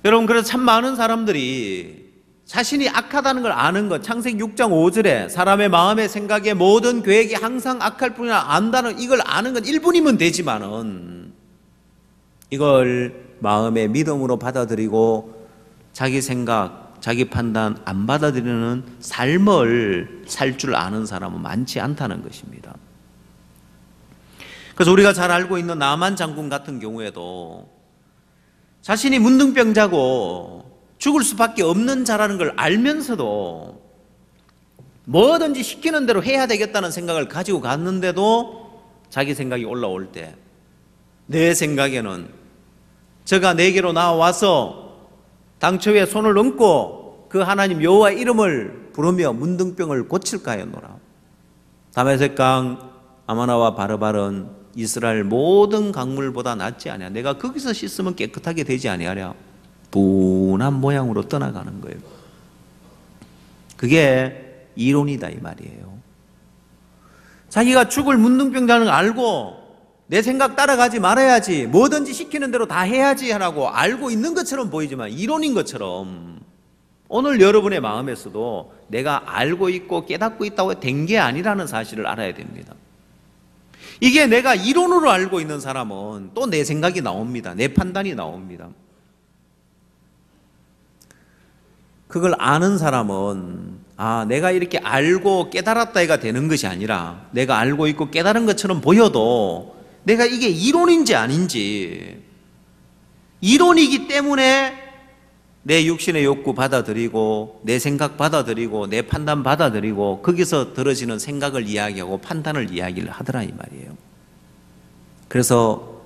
Speaker 2: 여러분, 그래서 참 많은 사람들이 자신이 악하다는 걸 아는 것, 창세기 6장 5절에 사람의 마음의 생각에 모든 계획이 항상 악할 뿐이라 안다는, 이걸 아는 건 1분이면 되지만은 이걸 마음의 믿음으로 받아들이고 자기 생각, 자기 판단 안 받아들이는 삶을 살 줄 아는 사람은 많지 않다는 것입니다. 그래서 우리가 잘 알고 있는 나만 장군 같은 경우에도 자신이 문둥병자고 죽을 수밖에 없는 자라는 걸 알면서도 뭐든지 시키는 대로 해야 되겠다는 생각을 가지고 갔는데도 자기 생각이 올라올 때 내 생각에는 저가 내게로 나와서 당초에 손을 얹고 그 하나님 여호와 이름을 부르며 문둥병을 고칠까 하였노라. 다메섹 강 아마나와 바르발은 이스라엘 모든 강물보다 낫지 아니야. 내가 거기서 씻으면 깨끗하게 되지 아니하랴. 분한 모양으로 떠나가는 거예요. 그게 이론이다 이 말이에요. 자기가 죽을 문둥병자는 걸 알고 내 생각 따라가지 말아야지, 뭐든지 시키는 대로 다 해야지 하라고 알고 있는 것처럼 보이지만 이론인 것처럼 오늘 여러분의 마음에서도 내가 알고 있고 깨닫고 있다고 된 게 아니라는 사실을 알아야 됩니다. 이게 내가 이론으로 알고 있는 사람은 또 내 생각이 나옵니다. 내 판단이 나옵니다. 그걸 아는 사람은 내가 이렇게 알고 깨달았다가 되는 것이 아니라 내가 알고 있고 깨달은 것처럼 보여도 내가 이게 이론인지 아닌지, 이론이기 때문에 내 육신의 욕구 받아들이고 내 생각 받아들이고 내 판단 받아들이고 거기서 들어지는 생각을 이야기하고 판단을 이야기를 하더라 이 말이에요. 그래서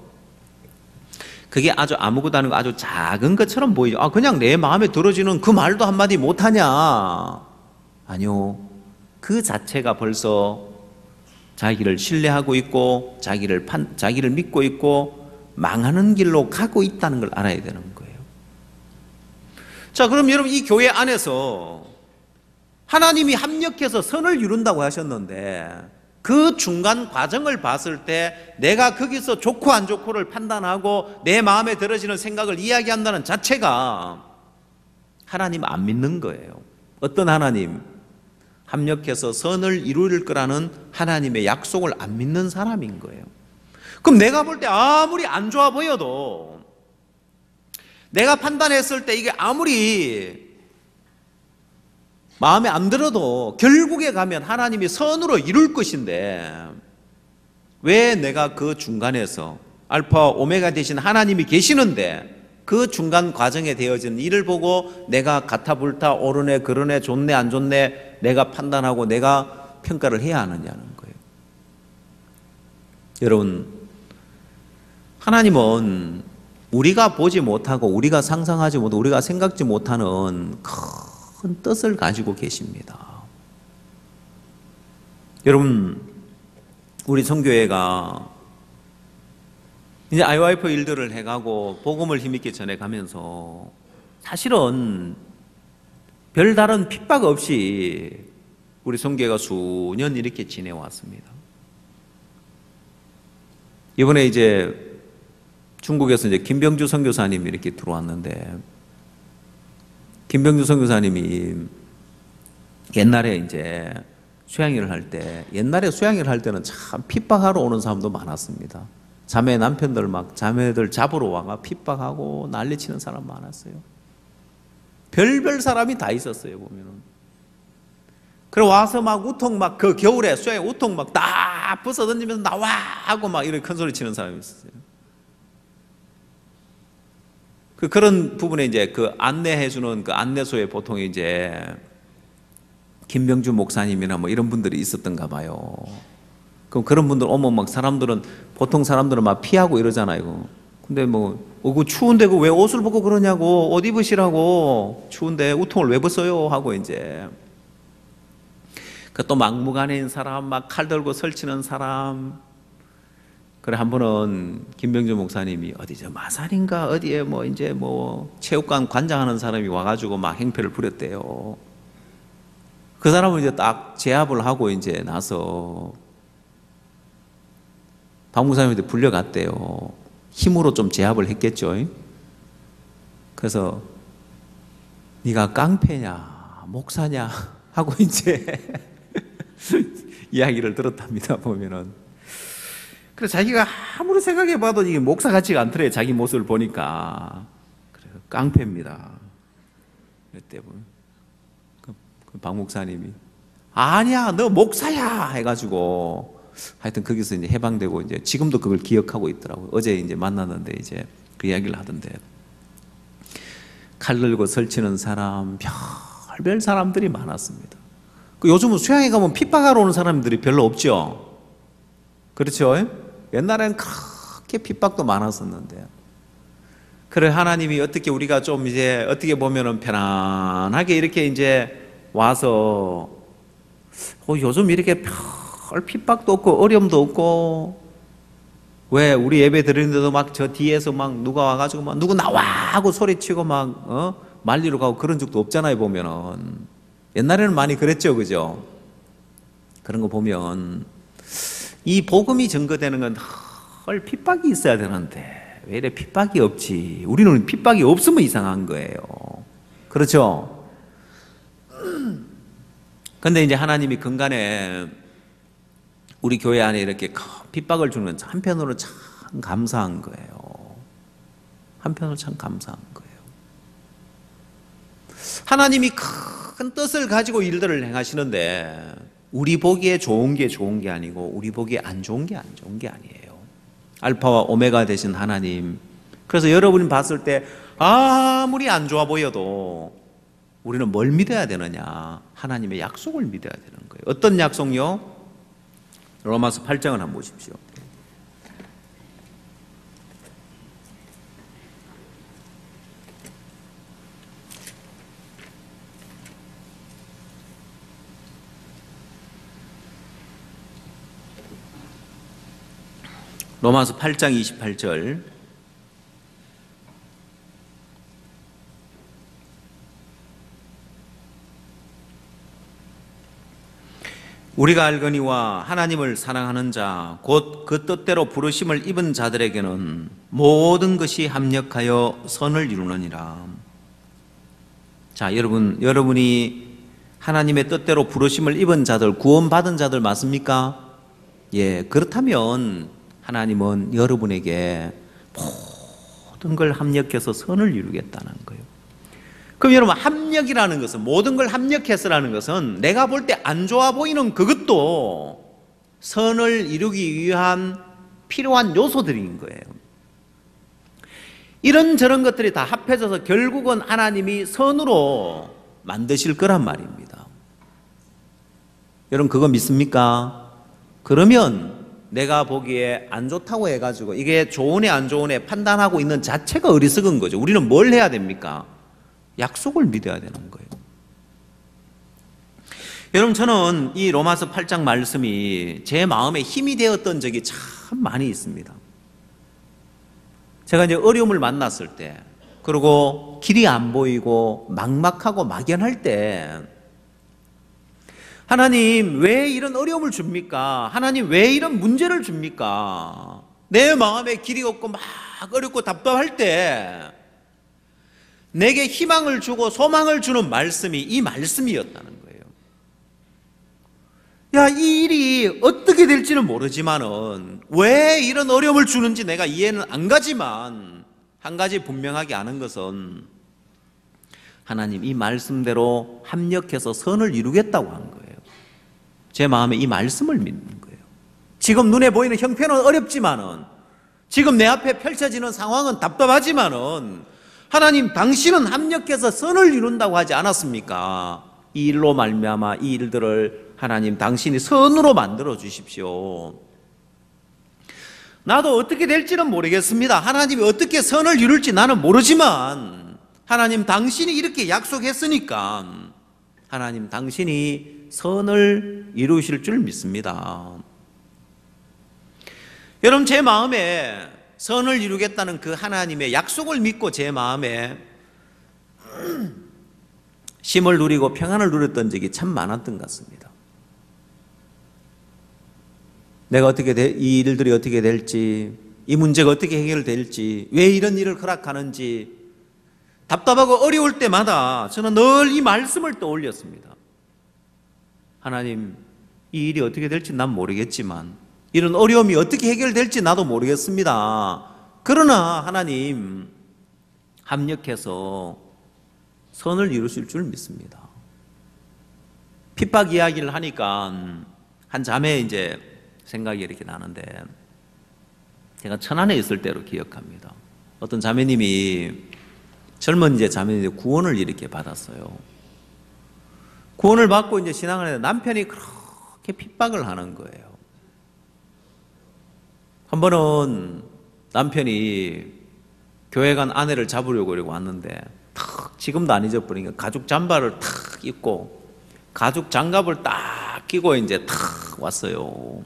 Speaker 2: 그게 아주 아무것도 아니고 아주 작은 것처럼 보이죠. 그냥 내 마음에 들어지는 그 말도 한마디 못하냐. 아니요, 그 자체가 벌써 자기를 신뢰하고 있고 자기를 믿고 있고 망하는 길로 가고 있다는 걸 알아야 되는 거예요. 자, 그럼 여러분, 이 교회 안에서 하나님이 합력해서 선을 이룬다고 하셨는데 그 중간 과정을 봤을 때 내가 거기서 좋고 안 좋고를 판단하고 내 마음에 들어지는 생각을 이야기한다는 자체가 하나님 안 믿는 거예요. 어떤 하나님? 합력해서 선을 이룰 거라는 하나님의 약속을 안 믿는 사람인 거예요. 그럼 내가 볼 때 아무리 안 좋아 보여도, 내가 판단했을 때 이게 아무리 마음에 안 들어도 결국에 가면 하나님이 선으로 이룰 것인데 왜 내가 그 중간에서 알파 오메가 되신 하나님이 계시는데 그 중간 과정에 되어진 일을 보고 내가 가타불타 옳으네 그러네 좋네 안 좋네 내가 판단하고 내가 평가를 해야 하느냐는 거예요. 여러분, 하나님은 우리가 보지 못하고 우리가 상상하지 못하고 우리가 생각지 못하는 큰 뜻을 가지고 계십니다. 여러분, 우리 선교회가 이제 IYF 일들을 해가고 복음을 힘있게 전해가면서 사실은 별다른 핍박 없이 우리 선교회가 수년 이렇게 지내왔습니다. 이번에 이제 중국에서 이제 김병주 선교사님이 이렇게 들어왔는데, 김병주 선교사님이 옛날에 이제 수양회를 할 때, 옛날에 수양회를 할 때는 참 핍박하러 오는 사람도 많았습니다. 자매 남편들 막 자매들 잡으러 와가 핍박하고 난리치는 사람 많았어요. 별별 사람이 다 있었어요, 보면은. 그래 와서 막 우통 막 그 겨울에 수양회 우통 막 다 부숴 던지면서 나와 하고 막 이렇게 큰 소리 치는 사람이 있었어요. 그런 부분에 이제 그 안내해주는 그 안내소에 보통 이제 김병주 목사님이나 뭐 이런 분들이 있었던가 봐요. 그럼 그런 분들 오면 막 사람들은 보통 사람들은 막 피하고 이러잖아요. 근데 뭐 그 추운데 그 왜 옷을 벗고 그러냐고, 옷 입으시라고, 추운데 우통을 왜 벗어요 하고 이제 그 또 막무가내인 사람, 막 칼 들고 설치는 사람. 그래 한 번은 김병주 목사님이 어디 저 마산인가 어디에 뭐 이제 뭐 체육관 관장하는 사람이 와가지고 막 행패를 부렸대요. 그 사람은 이제 딱 제압을 하고 이제 나서 박 목사님한테 불려갔대요. 힘으로 좀 제압을 했겠죠. 그래서 네가 깡패냐 목사냐 하고 이제 이야기를 들었답니다. 보면은. 그래서 자기가 아무리 생각해봐도 이게 목사 같지가 않더래요. 자기 모습을 보니까. 그래서 깡패입니다. 그때 보면 박 목사님이 아니야 너 목사야 해가지고 하여튼 거기서 이제 해방되고 이제 지금도 그걸 기억하고 있더라고요. 어제 이제 만났는데 이제 그 이야기를 하던데 칼 들고 설치는 사람 별별 사람들이 많았습니다. 요즘은 수양회 가면 핍박하러 오는 사람들이 별로 없죠. 그렇죠? 옛날엔 그렇게 핍박도 많았었는데 그래 하나님이 어떻게 우리가 좀 이제 어떻게 보면은 편안하게 이렇게 이제 와서 요즘 이렇게 별 핍박도 없고 어려움도 없고 왜 우리 예배 드리는데도 막 저 뒤에서 막 누가 와가지고 막 누구 나와 하고 소리치고 막 말리러 가고 그런 적도 없잖아요. 보면은 옛날에는 많이 그랬죠, 그죠? 그런 거 보면 이 복음이 증거되는 건 헐 핍박이 있어야 되는데 왜 이래 핍박이 없지? 우리는 핍박이 없으면 이상한 거예요. 그렇죠? 근데 이제 하나님이 근간에 우리 교회 안에 이렇게 큰 핍박을 주는 건 한편으로 참 감사한 거예요. 한편으로 참 감사한 거예요. 하나님이 큰 뜻을 가지고 일들을 행하시는데 우리 보기에 좋은 게 좋은 게 아니고 우리 보기에 안 좋은 게 안 좋은 게 아니에요. 알파와 오메가 되신 하나님. 그래서 여러분이 봤을 때 아무리 안 좋아 보여도 우리는 뭘 믿어야 되느냐? 하나님의 약속을 믿어야 되는 거예요. 어떤 약속요? 로마서 8장을 한번 보십시오. 로마서 8장 28절. 우리가 알거니와 하나님을 사랑하는 자 곧 그 뜻대로 부르심을 입은 자들에게는 모든 것이 합력하여 선을 이루느니라. 자, 여러분이 하나님의 뜻대로 부르심을 입은 자들, 구원받은 자들 맞습니까? 예, 그렇다면 하나님은 여러분에게 모든 걸 합력해서 선을 이루겠다는 거예요. 그럼 여러분 합력이라는 것은 모든 걸 합력해서라는 것은 내가 볼 때 안 좋아 보이는 그것도 선을 이루기 위한 필요한 요소들인 거예요. 이런저런 것들이 다 합해져서 결국은 하나님이 선으로 만드실 거란 말입니다. 여러분 그거 믿습니까? 그러면 내가 보기에 안 좋다고 해가지고 이게 좋으네 안 좋으네 판단하고 있는 자체가 어리석은 거죠. 우리는 뭘 해야 됩니까? 약속을 믿어야 되는 거예요. 여러분 저는 이 로마서 8장 말씀이 제 마음에 힘이 되었던 적이 참 많이 있습니다. 제가 이제 어려움을 만났을 때 그리고 길이 안 보이고 막막하고 막연할 때 하나님 왜 이런 어려움을 줍니까? 하나님 왜 이런 문제를 줍니까? 내 마음에 길이 없고 막 어렵고 답답할 때 내게 희망을 주고 소망을 주는 말씀이 이 말씀이었다는 거예요. 야, 이 일이 어떻게 될지는 모르지만은 왜 이런 어려움을 주는지 내가 이해는 안 가지만 한 가지 분명하게 아는 것은 하나님 이 말씀대로 합력해서 선을 이루겠다고 한 거예요. 제 마음에 이 말씀을 믿는 거예요. 지금 눈에 보이는 형편은 어렵지만은, 지금 내 앞에 펼쳐지는 상황은 답답하지만은 하나님 당신은 합력해서 선을 이룬다고 하지 않았습니까? 이 일로 말미암아 이 일들을 하나님 당신이 선으로 만들어 주십시오. 나도 어떻게 될지는 모르겠습니다. 하나님이 어떻게 선을 이룰지 나는 모르지만 하나님 당신이 이렇게 약속했으니까 하나님 당신이 선을 이루실 줄 믿습니다. 여러분, 제 마음에 선을 이루겠다는 그 하나님의 약속을 믿고 제 마음에 쉼을 누리고 평안을 누렸던 적이 참 많았던 것 같습니다. 내가 이 일들이 어떻게 될지, 이 문제가 어떻게 해결될지, 왜 이런 일을 허락하는지 답답하고 어려울 때마다 저는 늘 이 말씀을 떠올렸습니다. 하나님, 이 일이 어떻게 될지 난 모르겠지만, 이런 어려움이 어떻게 해결될지 나도 모르겠습니다. 그러나 하나님 합력해서 선을 이루실 줄 믿습니다. 핍박 이야기를 하니까 한 자매 이제 생각이 이렇게 나는데, 제가 천안에 있을 때로 기억합니다. 어떤 자매님이, 젊은 이제 자매님이 구원을 이렇게 받았어요. 구원을 받고 이제 신앙을 했는데 남편이 그렇게 핍박을 하는 거예요. 한 번은 남편이 교회 간 아내를 잡으려고 그러고 왔는데, 지금도 안 잊어버리니까 가죽 잠바를 탁 입고 가죽 장갑을 딱 끼고 이제 탁 왔어요.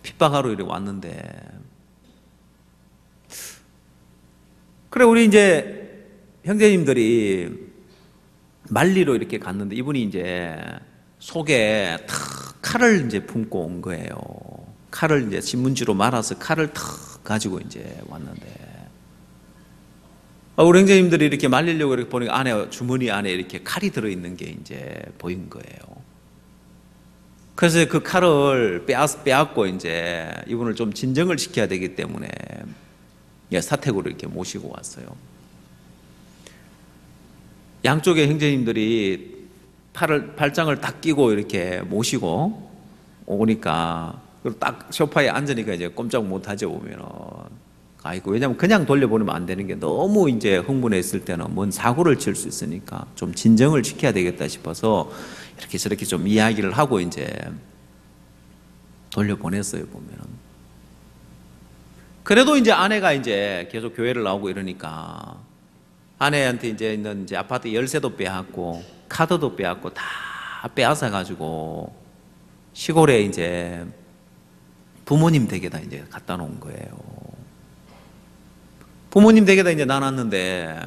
Speaker 2: 핍박하러 이렇게 왔는데, 그래 우리 이제 형제님들이 말리로 이렇게 갔는데 이분이 이제 속에 탁 칼을 이제 품고 온 거예요. 칼을 이제 신문지로 말아서 칼을 탁 가지고 이제 왔는데, 우리 형제님들이 이렇게 말리려고 이렇게 보니까 주머니 안에 이렇게 칼이 들어있는 게 이제 보인 거예요. 그래서 그 칼을 빼앗고 이제 이분을 좀 진정을 시켜야 되기 때문에 사택으로 이렇게 모시고 왔어요. 양쪽의 형제님들이 팔짱을 딱 끼고 이렇게 모시고 오니까, 딱 소파에 앉으니까 이제 꼼짝 못 하죠, 보면은. 아이고, 왜냐면 그냥 돌려보내면 안 되는 게, 너무 이제 흥분했을 때는 뭔 사고를 칠 수 있으니까 좀 진정을 시켜야 되겠다 싶어서 이렇게 저렇게 좀 이야기를 하고 이제 돌려보냈어요, 보면은. 그래도 이제 아내가 이제 계속 교회를 나오고 이러니까 아내한테 이제 있는 이제 아파트 열쇠도 빼앗고 카드도 빼앗고 다 빼앗아 가지고 시골에 이제 부모님 댁에다 이제 갖다 놓은 거예요. 부모님 댁에다 이제 놔놨는데,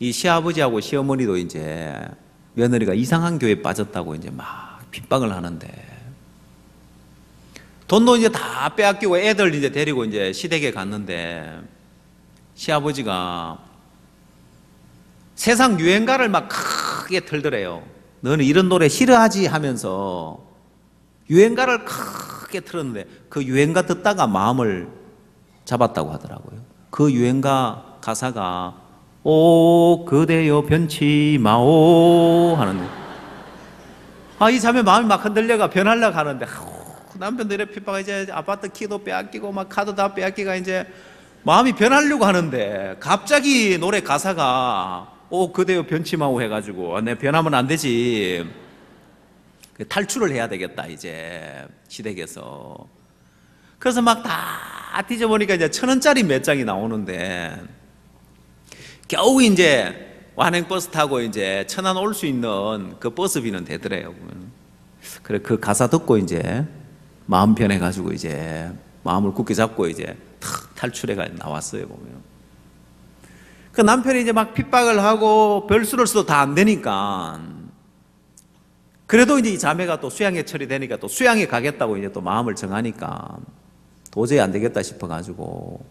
Speaker 2: 이 시아버지하고 시어머니도 이제 며느리가 이상한 교회에 빠졌다고 이제 막 핍박을 하는데, 돈도 이제 다 빼앗기고 애들 이제 데리고 이제 시댁에 갔는데, 시아버지가 세상 유행가를 막 크게 틀더래요. 너는 이런 노래 싫어하지 하면서 유행가를 크게 틀었는데, 그 유행가 듣다가 마음을 잡았다고 하더라고요. 그 유행가 가사가 오 그대여 변치 마오 하는데, 이 자매 마음이 막 흔들려가 변하려고 하는데, 남편들의 핍박, 이제 아파트 키도 빼앗기고 막 카드 다 빼앗기가 이제 마음이 변하려고 하는데, 갑자기 노래 가사가 오 그대여 변치 마오 해가지고, 내 변하면 안 되지, 탈출을 해야 되겠다 이제 시댁에서. 그래서 막 다 뒤져보니까 이제 1,000원짜리 몇 장이 나오는데, 겨우 이제 완행버스 타고 이제 천안 올 수 있는 그 버스비는 되더래요. 그래 그 가사 듣고 이제 마음 변해가지고 이제 마음을 굳게 잡고 이제 탁 탈출해가 나왔어요, 보면. 그 남편이 이제 막 핍박을 하고 별수를 써도 다 안 되니까, 그래도 이제 이 자매가 또 수양회 처리되니까 또 수양회 가겠다고 이제 또 마음을 정하니까 도저히 안 되겠다 싶어가지고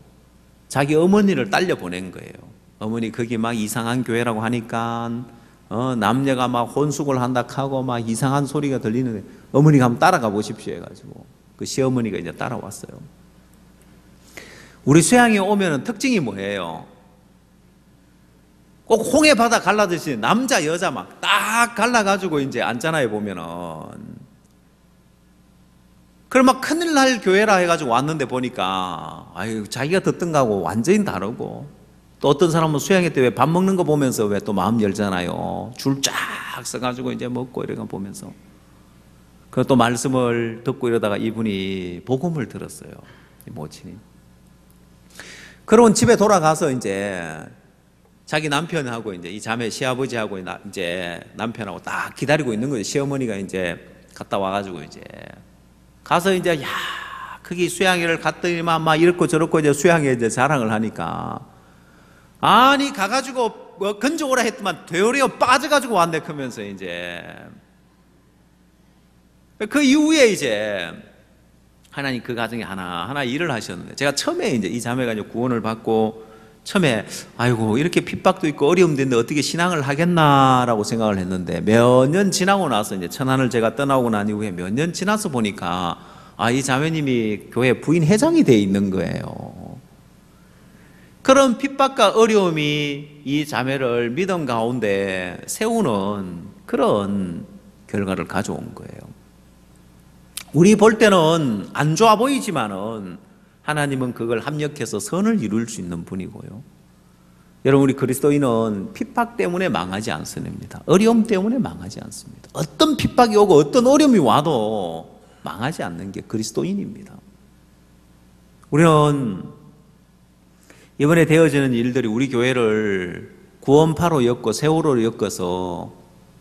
Speaker 2: 자기 어머니를 딸려 보낸 거예요. 어머니 거기 막 이상한 교회라고 하니까 남녀가 막 혼숙을 한다 하고 막 이상한 소리가 들리는데 어머니가 한번 따라가 보십시오 해가지고 그 시어머니가 이제 따라왔어요. 우리 수양에 오면은 특징이 뭐예요? 꼭 홍해 바다 갈라듯이 남자 여자 막 딱 갈라가지고 이제 앉잖아요 보면은. 그럼 막 큰일 날 교회라 해가지고 왔는데 보니까 아유 자기가 듣던 거하고 완전히 다르고, 또 어떤 사람은 수양회 때 왜 밥 먹는 거 보면서 왜 또 마음 열잖아요. 줄 쫙 서가지고 이제 먹고 이런 거 보면서. 그 또 말씀을 듣고 이러다가 이분이 복음을 들었어요. 이 모친이. 그러고 집에 돌아가서 이제 자기 남편하고 이제 이 자매 시아버지하고 이제 남편하고 딱 기다리고 있는 거죠. 시어머니가 이제 갔다 와가지고 이제 가서 이제 야 거기 수양회를 갔더니만 막 이렇고 저렇고 이제 수양회 이제 자랑을 하니까, 아니 가가지고 뭐 건져 오라 했더만 되어려 빠져가지고 왔네 그러면서 이제 그 이후에 이제 하나님 그 가정에 하나 일을 하셨는데, 제가 처음에 이제 이 자매가 이제 구원을 받고 처음에 아이고 이렇게 핍박도 있고 어려움도 있는데 어떻게 신앙을 하겠나라고 생각을 했는데, 몇 년 지나고 나서 이제 천안을 제가 떠나고 난 이후에 몇 년 지나서 보니까 이 자매님이 교회 부인 회장이 돼 있는 거예요. 그런 핍박과 어려움이 이 자매를 믿음 가운데 세우는 그런 결과를 가져온 거예요. 우리 볼 때는 안 좋아 보이지만은 하나님은 그걸 합력해서 선을 이룰 수 있는 분이고요. 여러분, 우리 그리스도인은 핍박 때문에 망하지 않습니다. 어려움 때문에 망하지 않습니다. 어떤 핍박이 오고 어떤 어려움이 와도 망하지 않는 게 그리스도인입니다. 우리는 이번에 되어지는 일들이 우리 교회를 구원파로 엮고 세월호로 엮어서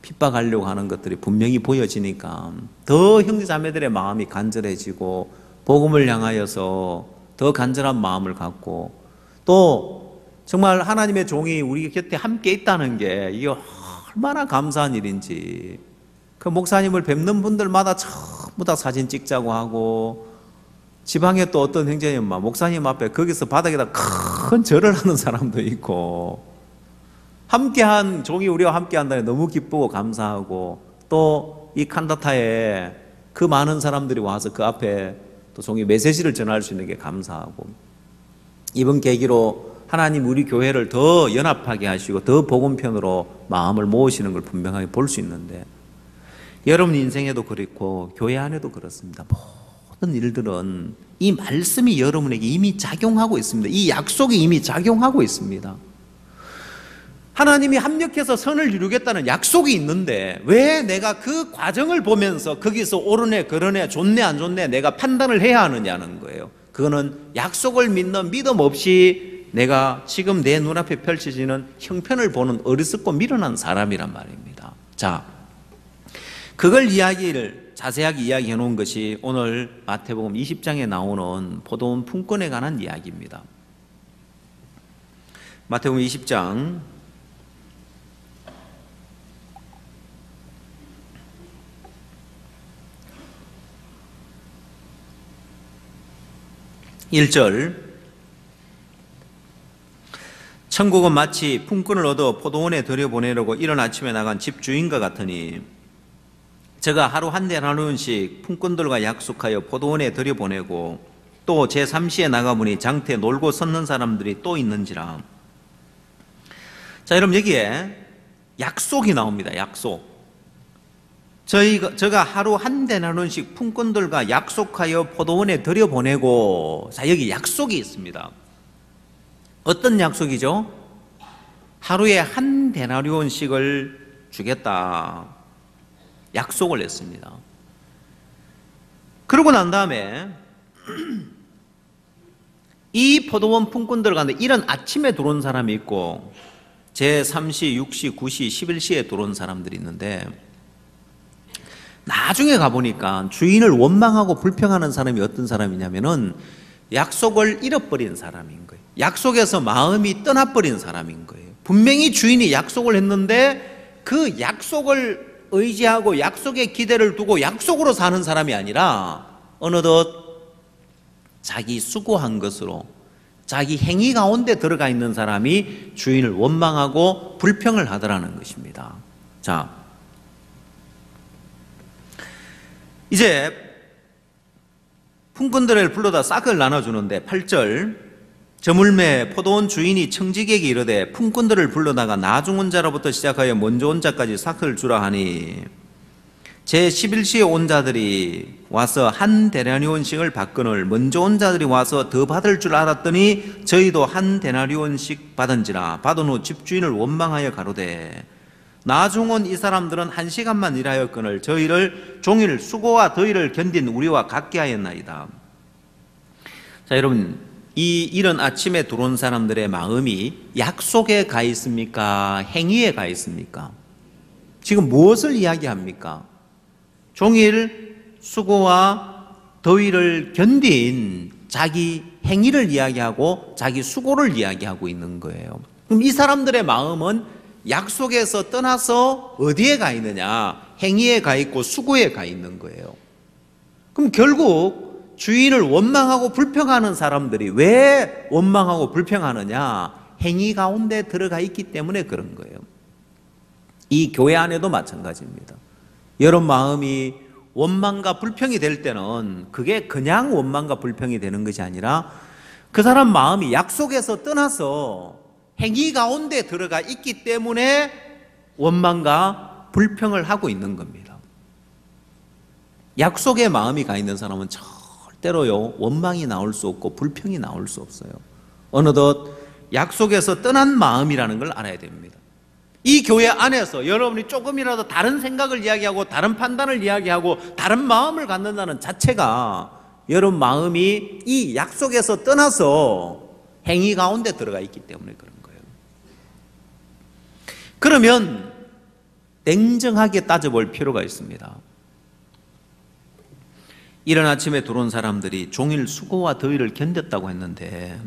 Speaker 2: 핍박하려고 하는 것들이 분명히 보여지니까 더 형제자매들의 마음이 간절해지고 복음을 향하여서 더 간절한 마음을 갖고, 또 정말 하나님의 종이 우리 곁에 함께 있다는 게 이게 얼마나 감사한 일인지. 그 목사님을 뵙는 분들마다 전부 다 사진 찍자고 하고, 지방에 또 어떤 형제님 목사님 앞에 거기서 바닥에다 큰 절을 하는 사람도 있고, 함께한 종이 우리와 함께한다니 너무 기쁘고 감사하고, 또 이 칸다타에 그 많은 사람들이 와서 그 앞에 또 종이 메시지를 전할 수 있는 게 감사하고, 이번 계기로 하나님 우리 교회를 더 연합하게 하시고 더 복음편으로 마음을 모으시는 걸 분명하게 볼 수 있는데, 여러분 인생에도 그렇고 교회 안에도 그렇습니다. 모든 일들은 이 말씀이 여러분에게 이미 작용하고 있습니다. 이 약속이 이미 작용하고 있습니다. 하나님이 합력해서 선을 이루겠다는 약속이 있는데 왜 내가 그 과정을 보면서 거기서 옳으네 그러네 좋네 안 좋네 내가 판단을 해야 하느냐는 거예요. 그거는 약속을 믿는 믿음 없이 내가 지금 내 눈앞에 펼쳐지는 형편을 보는 어리석고 미련한 사람이란 말입니다. 자, 그걸 자세하게 이야기해 놓은 것이 오늘 마태복음 20장에 나오는 포도원 품권에 관한 이야기입니다. 마태복음 20장 1절, 천국은 마치 품꾼을 얻어 포도원에 들여보내려고 이른 아침에 나간 집주인과 같으니 저가 하루 한 데나리온씩 품꾼들과 약속하여 포도원에 들여보내고 또 제3시에 나가보니 장터에 놀고 섰는 사람들이 또 있는지라. 자, 여러분 여기에 약속이 나옵니다. 약속. 저가 하루 한 데나리온씩 품꾼들과 약속하여 포도원에 들여보내고, 자, 여기 약속이 있습니다. 어떤 약속이죠? 하루에 한 데나리온씩을 주겠다. 약속을 했습니다. 그러고 난 다음에 이 포도원 품꾼들 가운데 이른 아침에 들어온 사람이 있고 제3시, 6시, 9시, 11시에 들어온 사람들이 있는데, 나중에 가보니까 주인을 원망하고 불평하는 사람이 어떤 사람이냐면은 약속을 잃어버린 사람인 거예요. 약속에서 마음이 떠나버린 사람인 거예요. 분명히 주인이 약속을 했는데 그 약속을 의지하고 약속에 기대를 두고 약속으로 사는 사람이 아니라 어느덧 자기 수고한 것으로 자기 행위 가운데 들어가 있는 사람이 주인을 원망하고 불평을 하더라는 것입니다. 자, 이제 품꾼들을 불러다 싹을 나눠주는데 8절, 저물매 포도원 주인이 청지기에게 이르되 품꾼들을 불러다가 나중 온 자로부터 시작하여 먼저 온 자까지 싹을 주라 하니 제11시에 온 자들이 와서 한 데나리온씩을 받거늘 먼저 온 자들이 와서 더 받을 줄 알았더니 저희도 한 데나리온씩 받은지라. 받은 후 집주인을 원망하여 가로되 나중 온 이 사람들은 1시간만 일하였거늘 저희를 종일 수고와 더위를 견딘 우리와 같게 하였나이다. 자, 여러분, 이 이른 아침에 들어온 사람들의 마음이 약속에 가 있습니까? 행위에 가 있습니까? 지금 무엇을 이야기합니까? 종일 수고와 더위를 견딘 자기 행위를 이야기하고 자기 수고를 이야기하고 있는 거예요. 그럼 이 사람들의 마음은 약속에서 떠나서 어디에 가 있느냐? 행위에 가 있고 수고에 가 있는 거예요. 그럼 결국 주인을 원망하고 불평하는 사람들이 왜 원망하고 불평하느냐? 행위 가운데 들어가 있기 때문에 그런 거예요. 이 교회 안에도 마찬가지입니다. 여러분 마음이 원망과 불평이 될 때는 그게 그냥 원망과 불평이 되는 것이 아니라 그 사람 마음이 약속에서 떠나서 행위 가운데 들어가 있기 때문에 원망과 불평을 하고 있는 겁니다. 약속에 마음이 가 있는 사람은 절대로요 원망이 나올 수 없고 불평이 나올 수 없어요. 어느덧 약속에서 떠난 마음이라는 걸 알아야 됩니다. 이 교회 안에서 여러분이 조금이라도 다른 생각을 이야기하고 다른 판단을 이야기하고 다른 마음을 갖는다는 자체가 여러분 마음이 이 약속에서 떠나서 행위 가운데 들어가 있기 때문에 그런 거예요. 그러면 냉정하게 따져볼 필요가 있습니다. 이른 아침에 들어온 사람들이 종일 수고와 더위를 견뎠다고 했는데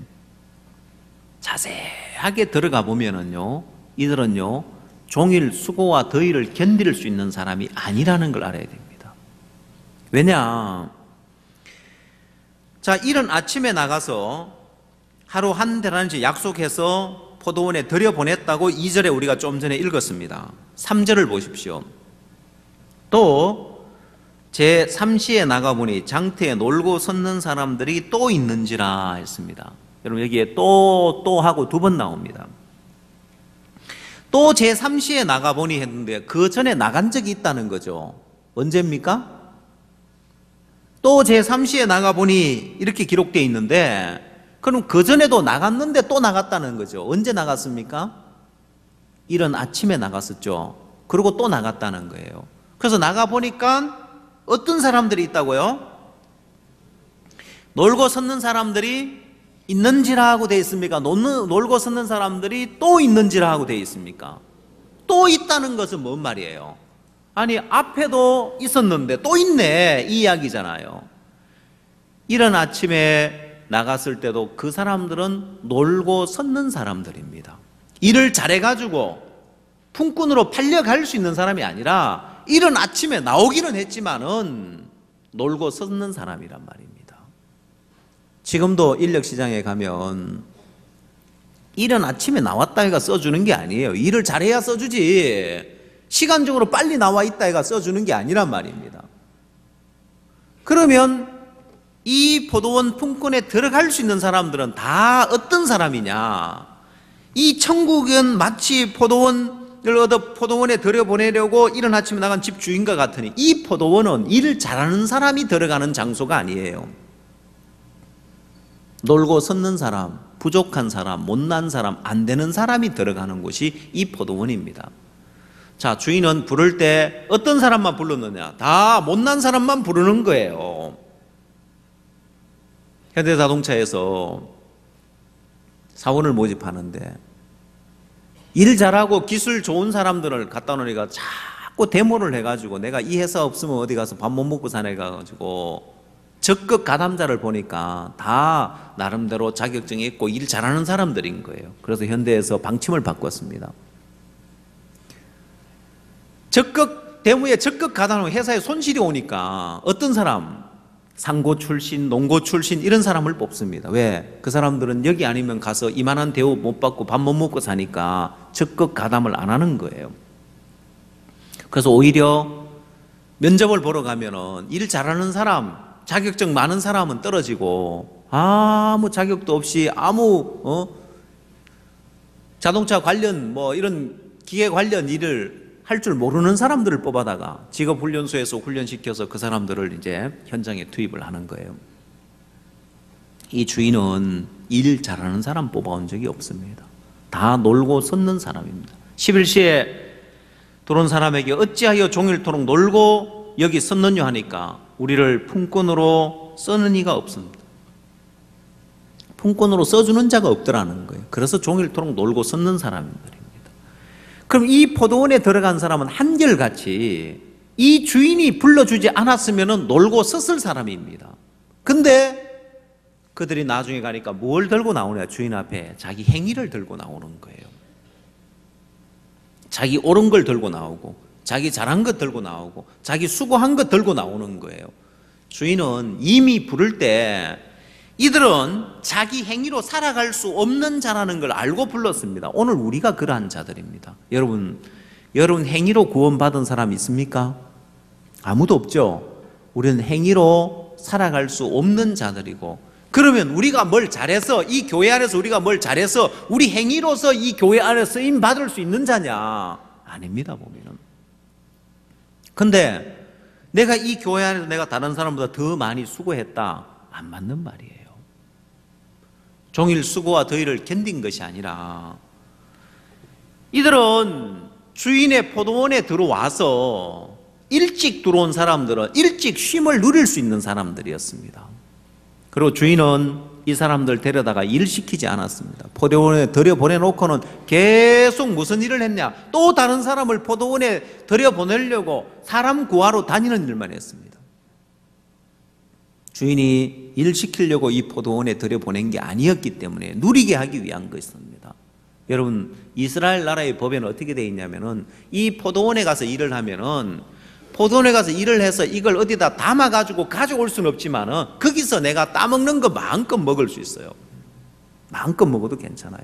Speaker 2: 자세하게 들어가 보면은요 이들은요 종일 수고와 더위를 견딜 수 있는 사람이 아니라는 걸 알아야 됩니다. 왜냐? 자, 이른 아침에 나가서 하루 한 대라는지 약속해서 포도원에 들여보냈다고 2절에 우리가 좀 전에 읽었습니다. 3절을 보십시오. 또 제3시에 나가보니 장터에 놀고 섰는 사람들이 또 있는지라 했습니다. 여러분 여기에 또 하고 두 번 나옵니다. 또 제3시에 나가보니 했는데 그 전에 나간 적이 있다는 거죠. 언제입니까? 또 제3시에 나가보니 이렇게 기록되어 있는데 그럼 그 전에도 나갔는데 또 나갔다는 거죠. 언제 나갔습니까? 이른 아침에 나갔었죠. 그리고 또 나갔다는 거예요. 그래서 나가보니까 어떤 사람들이 있다고요? 놀고 섰는 사람들이 있는지라 하고 되어 있습니까? 놀고 섰는 사람들이 또 있는지라 하고 되어 있습니까? 또 있다는 것은 뭔 말이에요? 아니 앞에도 있었는데 또 있네 이 이야기잖아요. 이른 아침에 나갔을 때도 그 사람들은 놀고 섰는 사람들입니다. 일을 잘해가지고 품꾼으로 팔려갈 수 있는 사람이 아니라 이른 아침에 나오기는 했지만은 놀고 섰는 사람이란 말입니다. 지금도 인력시장에 가면 이른 아침에 나왔다 해가 써주는 게 아니에요. 일을 잘해야 써주지 시간적으로 빨리 나와 있다 해가 써주는 게 아니란 말입니다. 그러면 이 포도원 품꾼에 들어갈 수 있는 사람들은 다 어떤 사람이냐? 이 천국은 마치 포도원을 얻어 포도원에 들여보내려고 이른 아침에 나간 집주인과 같으니 이 포도원은 일을 잘하는 사람이 들어가는 장소가 아니에요. 놀고 섰는 사람, 부족한 사람, 못난 사람, 안 되는 사람이 들어가는 곳이 이 포도원입니다. 자, 주인은 부를 때 어떤 사람만 불렀느냐? 다 못난 사람만 부르는 거예요. 현대자동차에서 사원을 모집하는데 일 잘하고 기술 좋은 사람들을 갖다 놓으니까 자꾸 데모를 해가지고 내가 이 회사 없으면 어디 가서 밥 못 먹고 사네 가지고 적극 가담자를 보니까 다 나름대로 자격증이 있고 일 잘하는 사람들인 거예요. 그래서 현대에서 방침을 바꿨습니다. 데모에 적극 가담하면 회사에 손실이 오니까 어떤 사람, 상고 출신, 농고 출신 이런 사람을 뽑습니다. 왜? 그 사람들은 여기 아니면 가서 이만한 대우 못 받고 밥 못 먹고 사니까 적극 가담을 안 하는 거예요. 그래서 오히려 면접을 보러 가면은 일 잘하는 사람, 자격증 많은 사람은 떨어지고 아무 자격도 없이 아무 자동차 관련 뭐 이런 기계 관련 일을 할 줄 모르는 사람들을 뽑아다가 직업훈련소에서 훈련시켜서 그 사람들을 이제 현장에 투입을 하는 거예요. 이 주인은 일 잘하는 사람 뽑아온 적이 없습니다. 다 놀고 섰는 사람입니다. 11시에 들어온 사람에게 어찌하여 종일토록 놀고 여기 섰느냐 하니까 우리를 품권으로 써는 이가 없습니다. 품권으로 써주는 자가 없더라는 거예요. 그래서 종일토록 놀고 섰는 사람들입니다. 그럼 이 포도원에 들어간 사람은 한결같이 이 주인이 불러주지 않았으면 놀고 섰을 사람입니다. 근데 그들이 나중에 가니까 뭘 들고 나오냐? 주인 앞에 자기 행위를 들고 나오는 거예요. 자기 옳은 걸 들고 나오고 자기 잘한 것 들고 나오고 자기 수고한 것 들고 나오는 거예요. 주인은 이미 부를 때 이들은 자기 행위로 살아갈 수 없는 자라는 걸 알고 불렀습니다. 오늘 우리가 그러한 자들입니다. 여러분 행위로 구원받은 사람 있습니까? 아무도 없죠. 우리는 행위로 살아갈 수 없는 자들이고, 그러면 우리가 뭘 잘해서 이 교회 안에서 우리가 뭘 잘해서 우리 행위로서 이 교회 안에 쓰임 받을 수 있는 자냐? 아닙니다. 보면은. 근데 내가 이 교회 안에서 내가 다른 사람보다 더 많이 수고했다, 안 맞는 말이에요. 종일 수고와 더위를 견딘 것이 아니라 이들은 주인의 포도원에 들어와서 일찍 들어온 사람들은 일찍 쉼을 누릴 수 있는 사람들이었습니다. 그리고 주인은 이 사람들 데려다가 일시키지 않았습니다. 포도원에 들여보내놓고는 계속 무슨 일을 했냐? 또 다른 사람을 포도원에 들여보내려고 사람 구하러 다니는 일만 했습니다. 주인이 일시키려고 이 포도원에 들여보낸 게 아니었기 때문에 누리게 하기 위한 것입니다. 여러분, 이스라엘 나라의 법에는 어떻게 되어 있냐면은 이 포도원에 가서 일을 하면은 포도원에 가서 일을 해서 이걸 어디다 담아가지고 가져올 수는 없지만은 거기서 내가 따먹는 거 마음껏 먹을 수 있어요. 마음껏 먹어도 괜찮아요.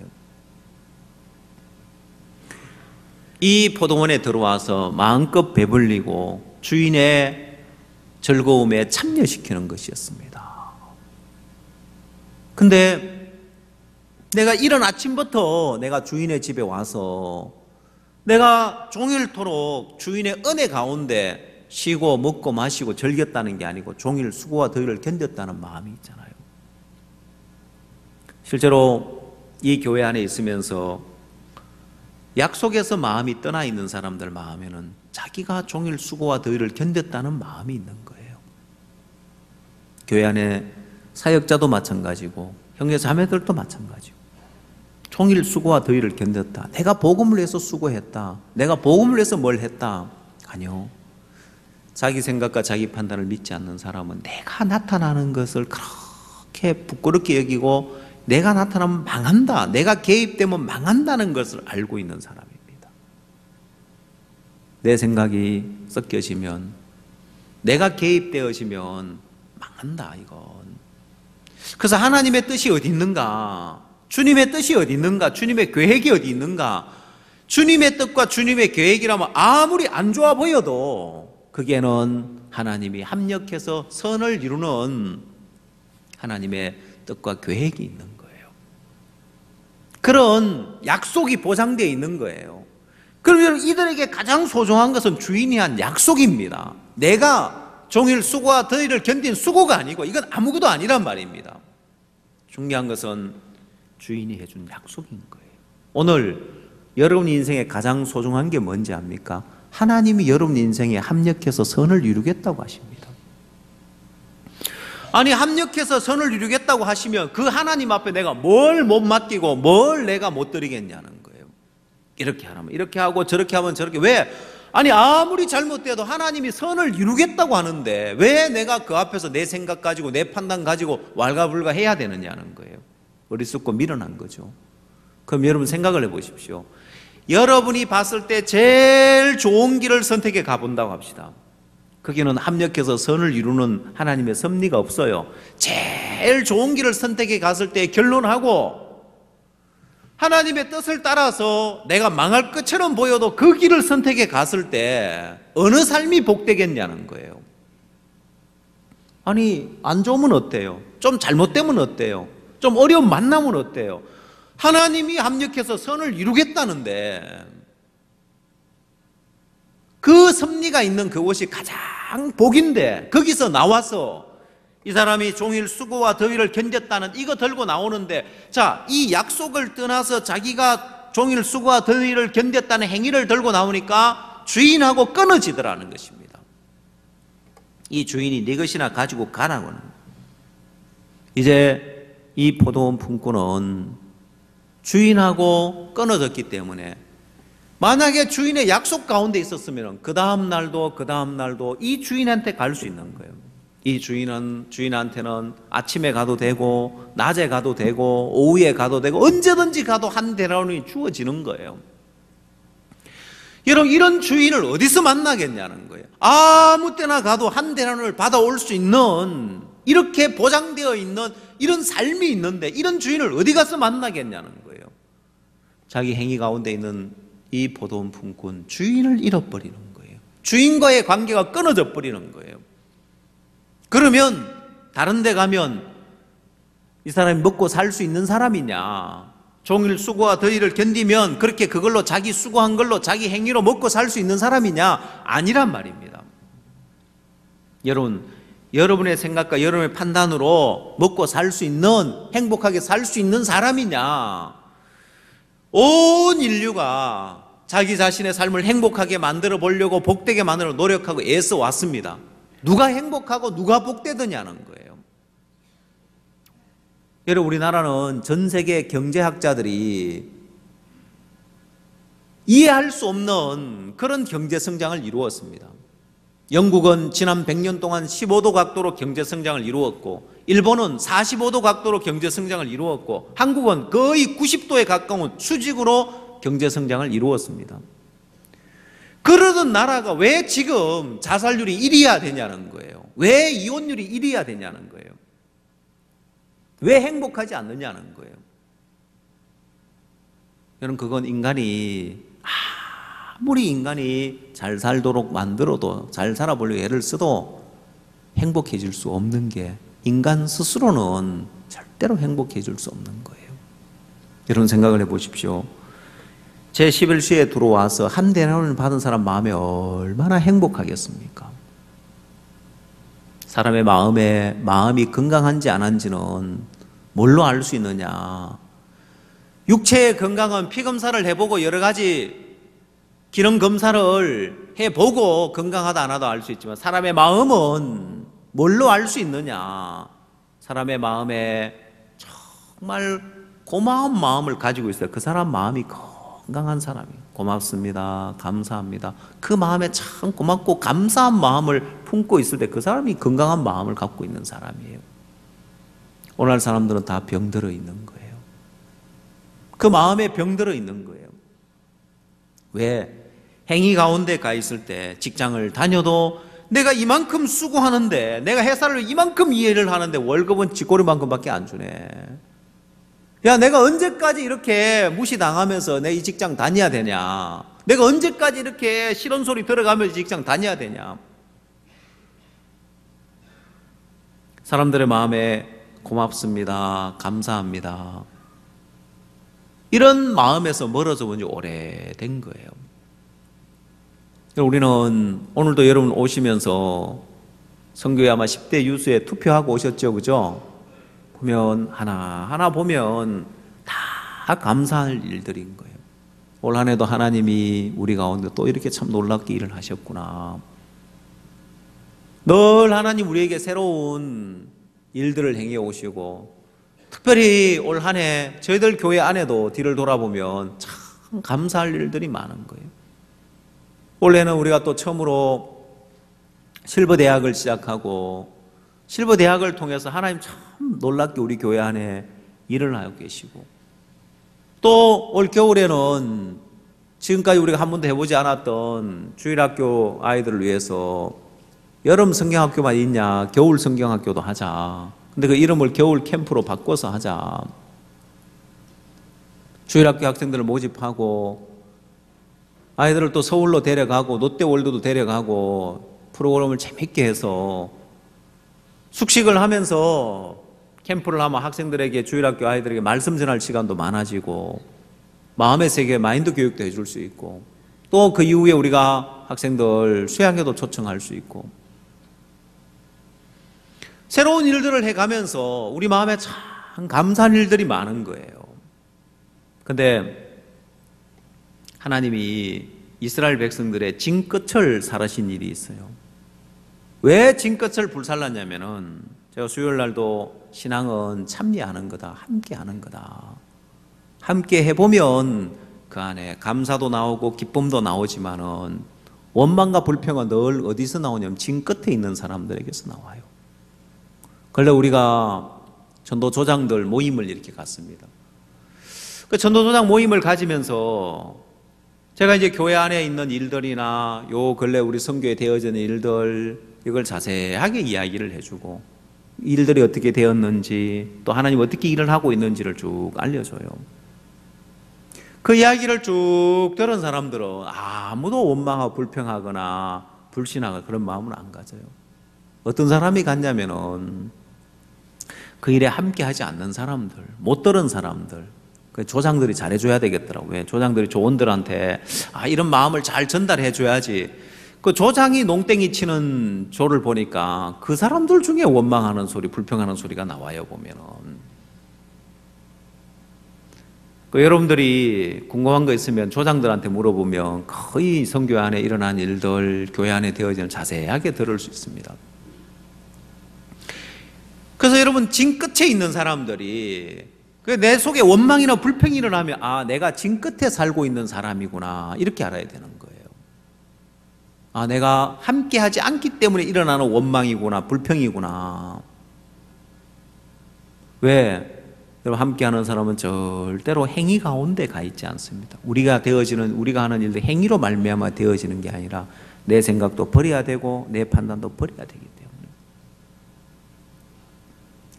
Speaker 2: 이 포도원에 들어와서 마음껏 배불리고 주인의 즐거움에 참여시키는 것이었습니다. 근데 내가 이른 아침부터 내가 주인의 집에 와서 내가 종일토록 주인의 은혜 가운데 쉬고 먹고 마시고 즐겼다는 게 아니고 종일 수고와 더위를 견뎠다는 마음이 있잖아요. 실제로 이 교회 안에 있으면서 약속에서 마음이 떠나 있는 사람들 마음에는 자기가 종일 수고와 더위를 견뎠다는 마음이 있는 거예요. 교회 안에 사역자도 마찬가지고 형제 자매들도 마찬가지고 종일 수고와 더위를 견뎠다. 내가 복음을 위해서 수고했다. 내가 복음을 위해서 뭘 했다. 아니요. 자기 생각과 자기 판단을 믿지 않는 사람은 내가 나타나는 것을 그렇게 부끄럽게 여기고 내가 나타나면 망한다, 내가 개입되면 망한다는 것을 알고 있는 사람입니다. 내 생각이 섞여지면, 내가 개입되어지면 망한다, 이건. 그래서 하나님의 뜻이 어디 있는가? 주님의 뜻이 어디 있는가? 주님의 계획이 어디 있는가? 주님의 뜻과 주님의 계획이라면 아무리 안 좋아 보여도 거기에는 하나님이 합력해서 선을 이루는 하나님의 뜻과 계획이 있는 거예요. 그런 약속이 보장되어 있는 거예요. 그러면 이들에게 가장 소중한 것은 주인이 한 약속입니다. 내가 종일 수고와 더위를 견딘 수고가 아니고 이건 아무것도 아니란 말입니다. 중요한 것은 주인이 해준 약속인 거예요. 오늘 여러분 인생에 가장 소중한 게 뭔지 압니까? 하나님이 여러분 인생에 합력해서 선을 이루겠다고 하십니다. 아니, 합력해서 선을 이루겠다고 하시면 그 하나님 앞에 내가 뭘 못 맡기고 뭘 내가 못 드리겠냐는 거예요. 이렇게 하면 이렇게 하고 저렇게 하면 저렇게. 왜? 아니, 아무리 잘못돼도 하나님이 선을 이루겠다고 하는데 왜 내가 그 앞에서 내 생각 가지고 내 판단 가지고 왈가불가 해야 되느냐는 거예요. 어리석고 미련한 거죠. 그럼 여러분 생각을 해보십시오. 여러분이 봤을 때 제일 좋은 길을 선택해 가본다고 합시다. 거기는 합력해서 선을 이루는 하나님의 섭리가 없어요. 제일 좋은 길을 선택해 갔을 때 결론하고 하나님의 뜻을 따라서 내가 망할 것처럼 보여도 그 길을 선택해 갔을 때 어느 삶이 복되겠냐는 거예요. 아니, 안 좋으면 어때요? 좀 잘못되면 어때요? 좀 어려운 만나면 어때요? 하나님이 합력해서 선을 이루겠다는데 그 섭리가 있는 그곳이 가장 복인데 거기서 나와서 이 사람이 종일 수고와 더위를 견뎠다는 이거 들고 나오는데, 자, 이 약속을 떠나서 자기가 종일 수고와 더위를 견뎠다는 행위를 들고 나오니까 주인하고 끊어지더라는 것입니다. 이 주인이 네 것이나 가지고 가라고는. 이제 이 포도원 품꾼은 주인하고 끊어졌기 때문에 만약에 주인의 약속 가운데 있었으면 그 다음 날도 이 주인한테 갈 수 있는 거예요. 이 주인한테는 아침에 가도 되고 낮에 가도 되고 오후에 가도 되고 언제든지 가도 한 데나리온이 주어지는 거예요. 여러분, 이런 주인을 어디서 만나겠냐는 거예요. 아무 때나 가도 한 데나리온을 받아올 수 있는, 이렇게 보장되어 있는 이런 삶이 있는데 이런 주인을 어디 가서 만나겠냐는 거예요. 자기 행위 가운데 있는 이 포도원 품꾼, 주인을 잃어버리는 거예요. 주인과의 관계가 끊어져 버리는 거예요. 그러면 다른 데 가면 이 사람이 먹고 살 수 있는 사람이냐? 종일 수고와 더위를 견디면 그렇게 그걸로 자기 수고한 걸로 자기 행위로 먹고 살 수 있는 사람이냐? 아니란 말입니다. 여러분, 여러분의 생각과 여러분의 판단으로 먹고 살 수 있는, 행복하게 살 수 있는 사람이냐? 온 인류가 자기 자신의 삶을 행복하게 만들어 보려고 복되게 만들어 노력하고 애써 왔습니다. 누가 행복하고 누가 복되느냐는 거예요. 여러분, 우리나라는 전 세계 경제학자들이 이해할 수 없는 그런 경제 성장을 이루었습니다. 영국은 지난 100년 동안 15도 각도로 경제 성장을 이루었고, 일본은 45도 각도로 경제 성장을 이루었고, 한국은 거의 90도에 가까운 수직으로 경제 성장을 이루었습니다. 그러던 나라가 왜 지금 자살률이 1위야 되냐는 거예요. 왜 이혼율이 1위야 되냐는 거예요. 왜 행복하지 않느냐는 거예요. 여러분, 그건 아무리 인간이 잘 살도록 만들어도, 잘 살아보려고 애를 써도 행복해질 수 없는 게, 인간 스스로는 절대로 행복해질 수 없는 거예요. 여러분, 생각을 해보십시오. 제11시에 들어와서 한 데나리온을 받은 사람 마음이 얼마나 행복하겠습니까? 사람의 마음이 건강한지 안 한지는 뭘로 알 수 있느냐? 육체의 건강은 피검사를 해보고 여러 가지 기능 검사를 해보고 건강하다 안 하다 알 수 있지만, 사람의 마음은 뭘로 알 수 있느냐? 사람의 마음에 정말 고마운 마음을 가지고 있어요. 그 사람 마음이 건강한 사람이 고맙습니다, 감사합니다, 그 마음에 참 고맙고 감사한 마음을 품고 있을 때 그 사람이 건강한 마음을 갖고 있는 사람이에요. 오늘 사람들은 다 병들어 있는 거예요. 그 마음에 병들어 있는 거예요. 왜? 행위 가운데 가 있을 때 직장을 다녀도 내가 이만큼 수고하는데, 내가 회사를 이만큼 이해를 하는데 월급은 쥐꼬리만큼밖에 안 주네. 야, 내가 언제까지 이렇게 무시당하면서 내 이 직장 다녀야 되냐? 내가 언제까지 이렇게 싫은 소리 들어가면서 직장 다녀야 되냐? 사람들의 마음에 고맙습니다, 감사합니다, 이런 마음에서 멀어져 본 지 오래된 거예요. 우리는 오늘도 여러분 오시면서 선교회 아마 10대 유수에 투표하고 오셨죠, 그죠? 보면 하나하나 보면 다 감사할 일들인 거예요. 올 한 해도 하나님이 우리 가운데 또 이렇게 참 놀랍게 일을 하셨구나. 늘 하나님 우리에게 새로운 일들을 행해 오시고, 특별히 올 한 해 저희들 교회 안에도 뒤를 돌아보면 참 감사할 일들이 많은 거예요. 올해는 우리가 또 처음으로 실버대학을 시작하고, 실버대학을 통해서 하나님 참 놀랍게 우리 교회 안에 일을 하고 계시고, 또 올 겨울에는 지금까지 우리가 한 번도 해보지 않았던 주일학교 아이들을 위해서 여름 성경학교만 있냐, 겨울 성경학교도 하자. 근데 그 이름을 겨울 캠프로 바꿔서 하자. 주일학교 학생들을 모집하고 아이들을 또 서울로 데려가고 롯데월드도 데려가고 프로그램을 재밌게 해서 숙식을 하면서 캠프를 하면 학생들에게 주일학교 아이들에게 말씀 전할 시간도 많아지고 마음의 세계 마인드 교육도 해줄 수 있고 또 그 이후에 우리가 학생들 수양회도 초청할 수 있고 새로운 일들을 해가면서 우리 마음에 참 감사한 일들이 많은 거예요. 근데 하나님이 이스라엘 백성들의 징끝을 살으신 일이 있어요. 왜 징끝을 불살랐냐면은 제가 수요일 날도 신앙은 참여하는 거다, 함께 하는 거다. 함께 해보면 그 안에 감사도 나오고 기쁨도 나오지만은 원망과 불평은 늘 어디서 나오냐면 징끝에 있는 사람들에게서 나와요. 그런데 우리가 전도조장들 모임을 이렇게 갔습니다. 그 전도조장 모임을 가지면서 제가 이제 교회 안에 있는 일들이나 요 근래 우리 선교에 되어지는 일들 이걸 자세하게 이야기를 해주고 일들이 어떻게 되었는지 또 하나님 어떻게 일을 하고 있는지를 쭉 알려줘요. 그 이야기를 쭉 들은 사람들은 아무도 원망하고 불평하거나 불신하거나 그런 마음은 안 가져요. 어떤 사람이 갔냐면은 그 일에 함께 하지 않는 사람들, 못 들은 사람들, 그 조장들이 잘해줘야 되겠더라고요. 조장들이 조원들한테 이런 마음을 잘 전달해줘야지. 그 조장이 농땡이 치는 조를 보니까 그 사람들 중에 원망하는 소리, 불평하는 소리가 나와요, 보면은. 여러분들이 궁금한 거 있으면 조장들한테 물어보면 거의 선교 안에 일어난 일들, 교회 안에 되어지는 자세하게 들을 수 있습니다. 그래서 여러분 징끝에 있는 사람들이 내 속에 원망이나 불평이 일어나면 내가 징끝에 살고 있는 사람이구나 이렇게 알아야 되는 거예요. 내가 함께하지 않기 때문에 일어나는 원망이구나 불평이구나. 왜? 여러분 함께하는 사람은 절대로 행위 가운데 가 있지 않습니다. 우리가 하는 일도 행위로 말미암아 되어지는 게 아니라 내 생각도 버려야 되고 내 판단도 버려야 되기 때문에.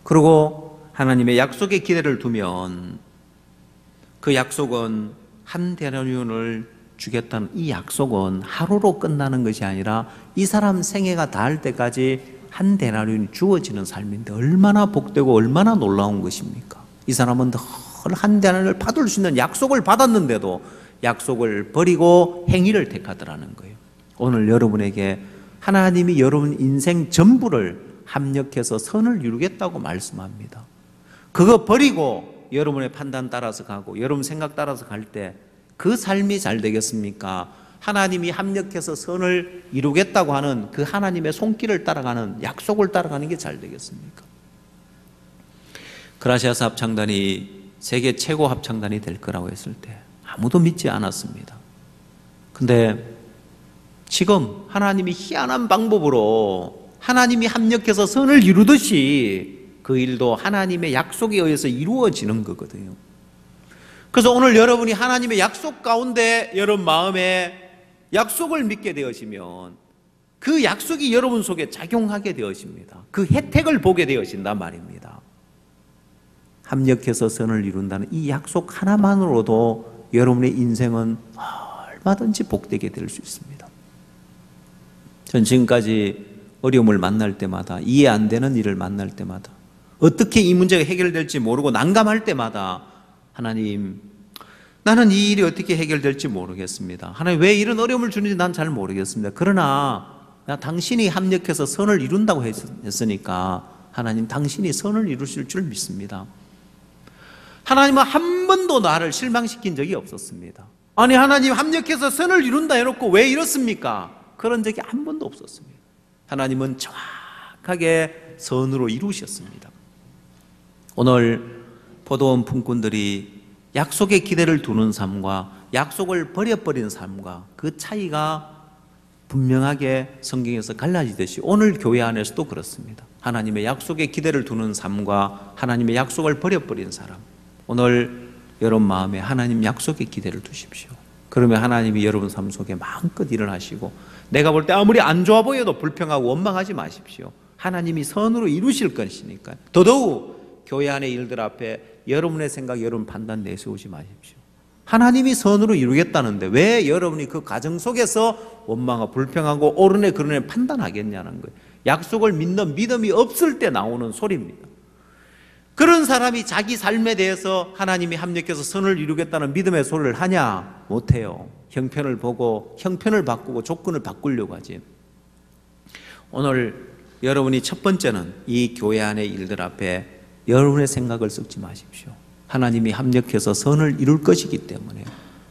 Speaker 2: 그리고 하나님의 약속에 기대를 두면 그 약속은 한 데나리온을 주겠다는 이 약속은 하루로 끝나는 것이 아니라 이 사람 생애가 닿을 때까지 한 데나리온이 주어지는 삶인데 얼마나 복되고 얼마나 놀라운 것입니까? 이 사람은 늘 한 데나리온을 받을 수 있는 약속을 받았는데도 약속을 버리고 행위를 택하더라는 거예요. 오늘 여러분에게 하나님이 여러분 인생 전부를 합력해서 선을 이루겠다고 말씀합니다. 그거 버리고 여러분의 판단 따라서 가고 여러분 생각 따라서 갈 때 그 삶이 잘 되겠습니까? 하나님이 합력해서 선을 이루겠다고 하는 그 하나님의 손길을 따라가는 약속을 따라가는 게 잘 되겠습니까? 그라시아스 합창단이 세계 최고 합창단이 될 거라고 했을 때 아무도 믿지 않았습니다. 근데 지금 하나님이 희한한 방법으로 하나님이 합력해서 선을 이루듯이 그 일도 하나님의 약속에 의해서 이루어지는 거거든요. 그래서 오늘 여러분이 하나님의 약속 가운데 여러분 마음에 약속을 믿게 되어지면 그 약속이 여러분 속에 작용하게 되어집니다. 그 혜택을 보게 되어진단 말입니다. 합력해서 선을 이룬다는 이 약속 하나만으로도 여러분의 인생은 얼마든지 복되게 될 수 있습니다. 전 지금까지 어려움을 만날 때마다 이해 안 되는 일을 만날 때마다 어떻게 이 문제가 해결될지 모르고 난감할 때마다 하나님, 나는 이 일이 어떻게 해결될지 모르겠습니다. 하나님 왜 이런 어려움을 주는지 난 잘 모르겠습니다. 그러나 당신이 합력해서 선을 이룬다고 했으니까 하나님 당신이 선을 이루실 줄 믿습니다. 하나님은 한 번도 나를 실망시킨 적이 없었습니다. 아니 하나님 합력해서 선을 이룬다 해놓고 왜 이렇습니까? 그런 적이 한 번도 없었습니다. 하나님은 정확하게 선으로 이루셨습니다. 오늘 포도원 품꾼들이 약속의 기대를 두는 삶과 약속을 버려버린 삶과 그 차이가 분명하게 성경에서 갈라지듯이 오늘 교회 안에서도 그렇습니다. 하나님의 약속의 기대를 두는 삶과 하나님의 약속을 버려버린 사람. 오늘 여러분 마음에 하나님 약속의 기대를 두십시오. 그러면 하나님이 여러분 삶 속에 마음껏 일어나시고 내가 볼 때 아무리 안 좋아 보여도 불평하고 원망하지 마십시오. 하나님이 선으로 이루실 것이니까요. 더더욱 교회 안의 일들 앞에 여러분의 생각, 여러분 판단 내세우지 마십시오. 하나님이 선으로 이루겠다는데 왜 여러분이 그 가정 속에서 원망하고 불평하고 옳으네 그러네 판단하겠냐는 거예요. 약속을 믿는 믿음이 없을 때 나오는 소리입니다. 그런 사람이 자기 삶에 대해서 하나님이 합력해서 선을 이루겠다는 믿음의 소리를 하냐? 못해요. 형편을 보고 형편을 바꾸고 조건을 바꾸려고 하지. 오늘 여러분이 첫 번째는 이 교회 안의 일들 앞에 여러분의 생각을 섞지 마십시오. 하나님이 합력해서 선을 이룰 것이기 때문에.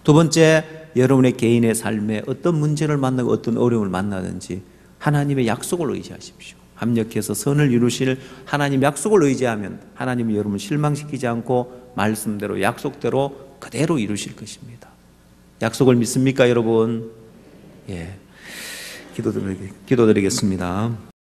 Speaker 2: 두 번째, 여러분의 개인의 삶에 어떤 문제를 만나고 어떤 어려움을 만나든지 하나님의 약속을 의지하십시오. 합력해서 선을 이루실 하나님 약속을 의지하면 하나님이 여러분을 실망시키지 않고 말씀대로 약속대로 그대로 이루실 것입니다. 약속을 믿습니까, 여러분? 예. 기도드리겠습니다.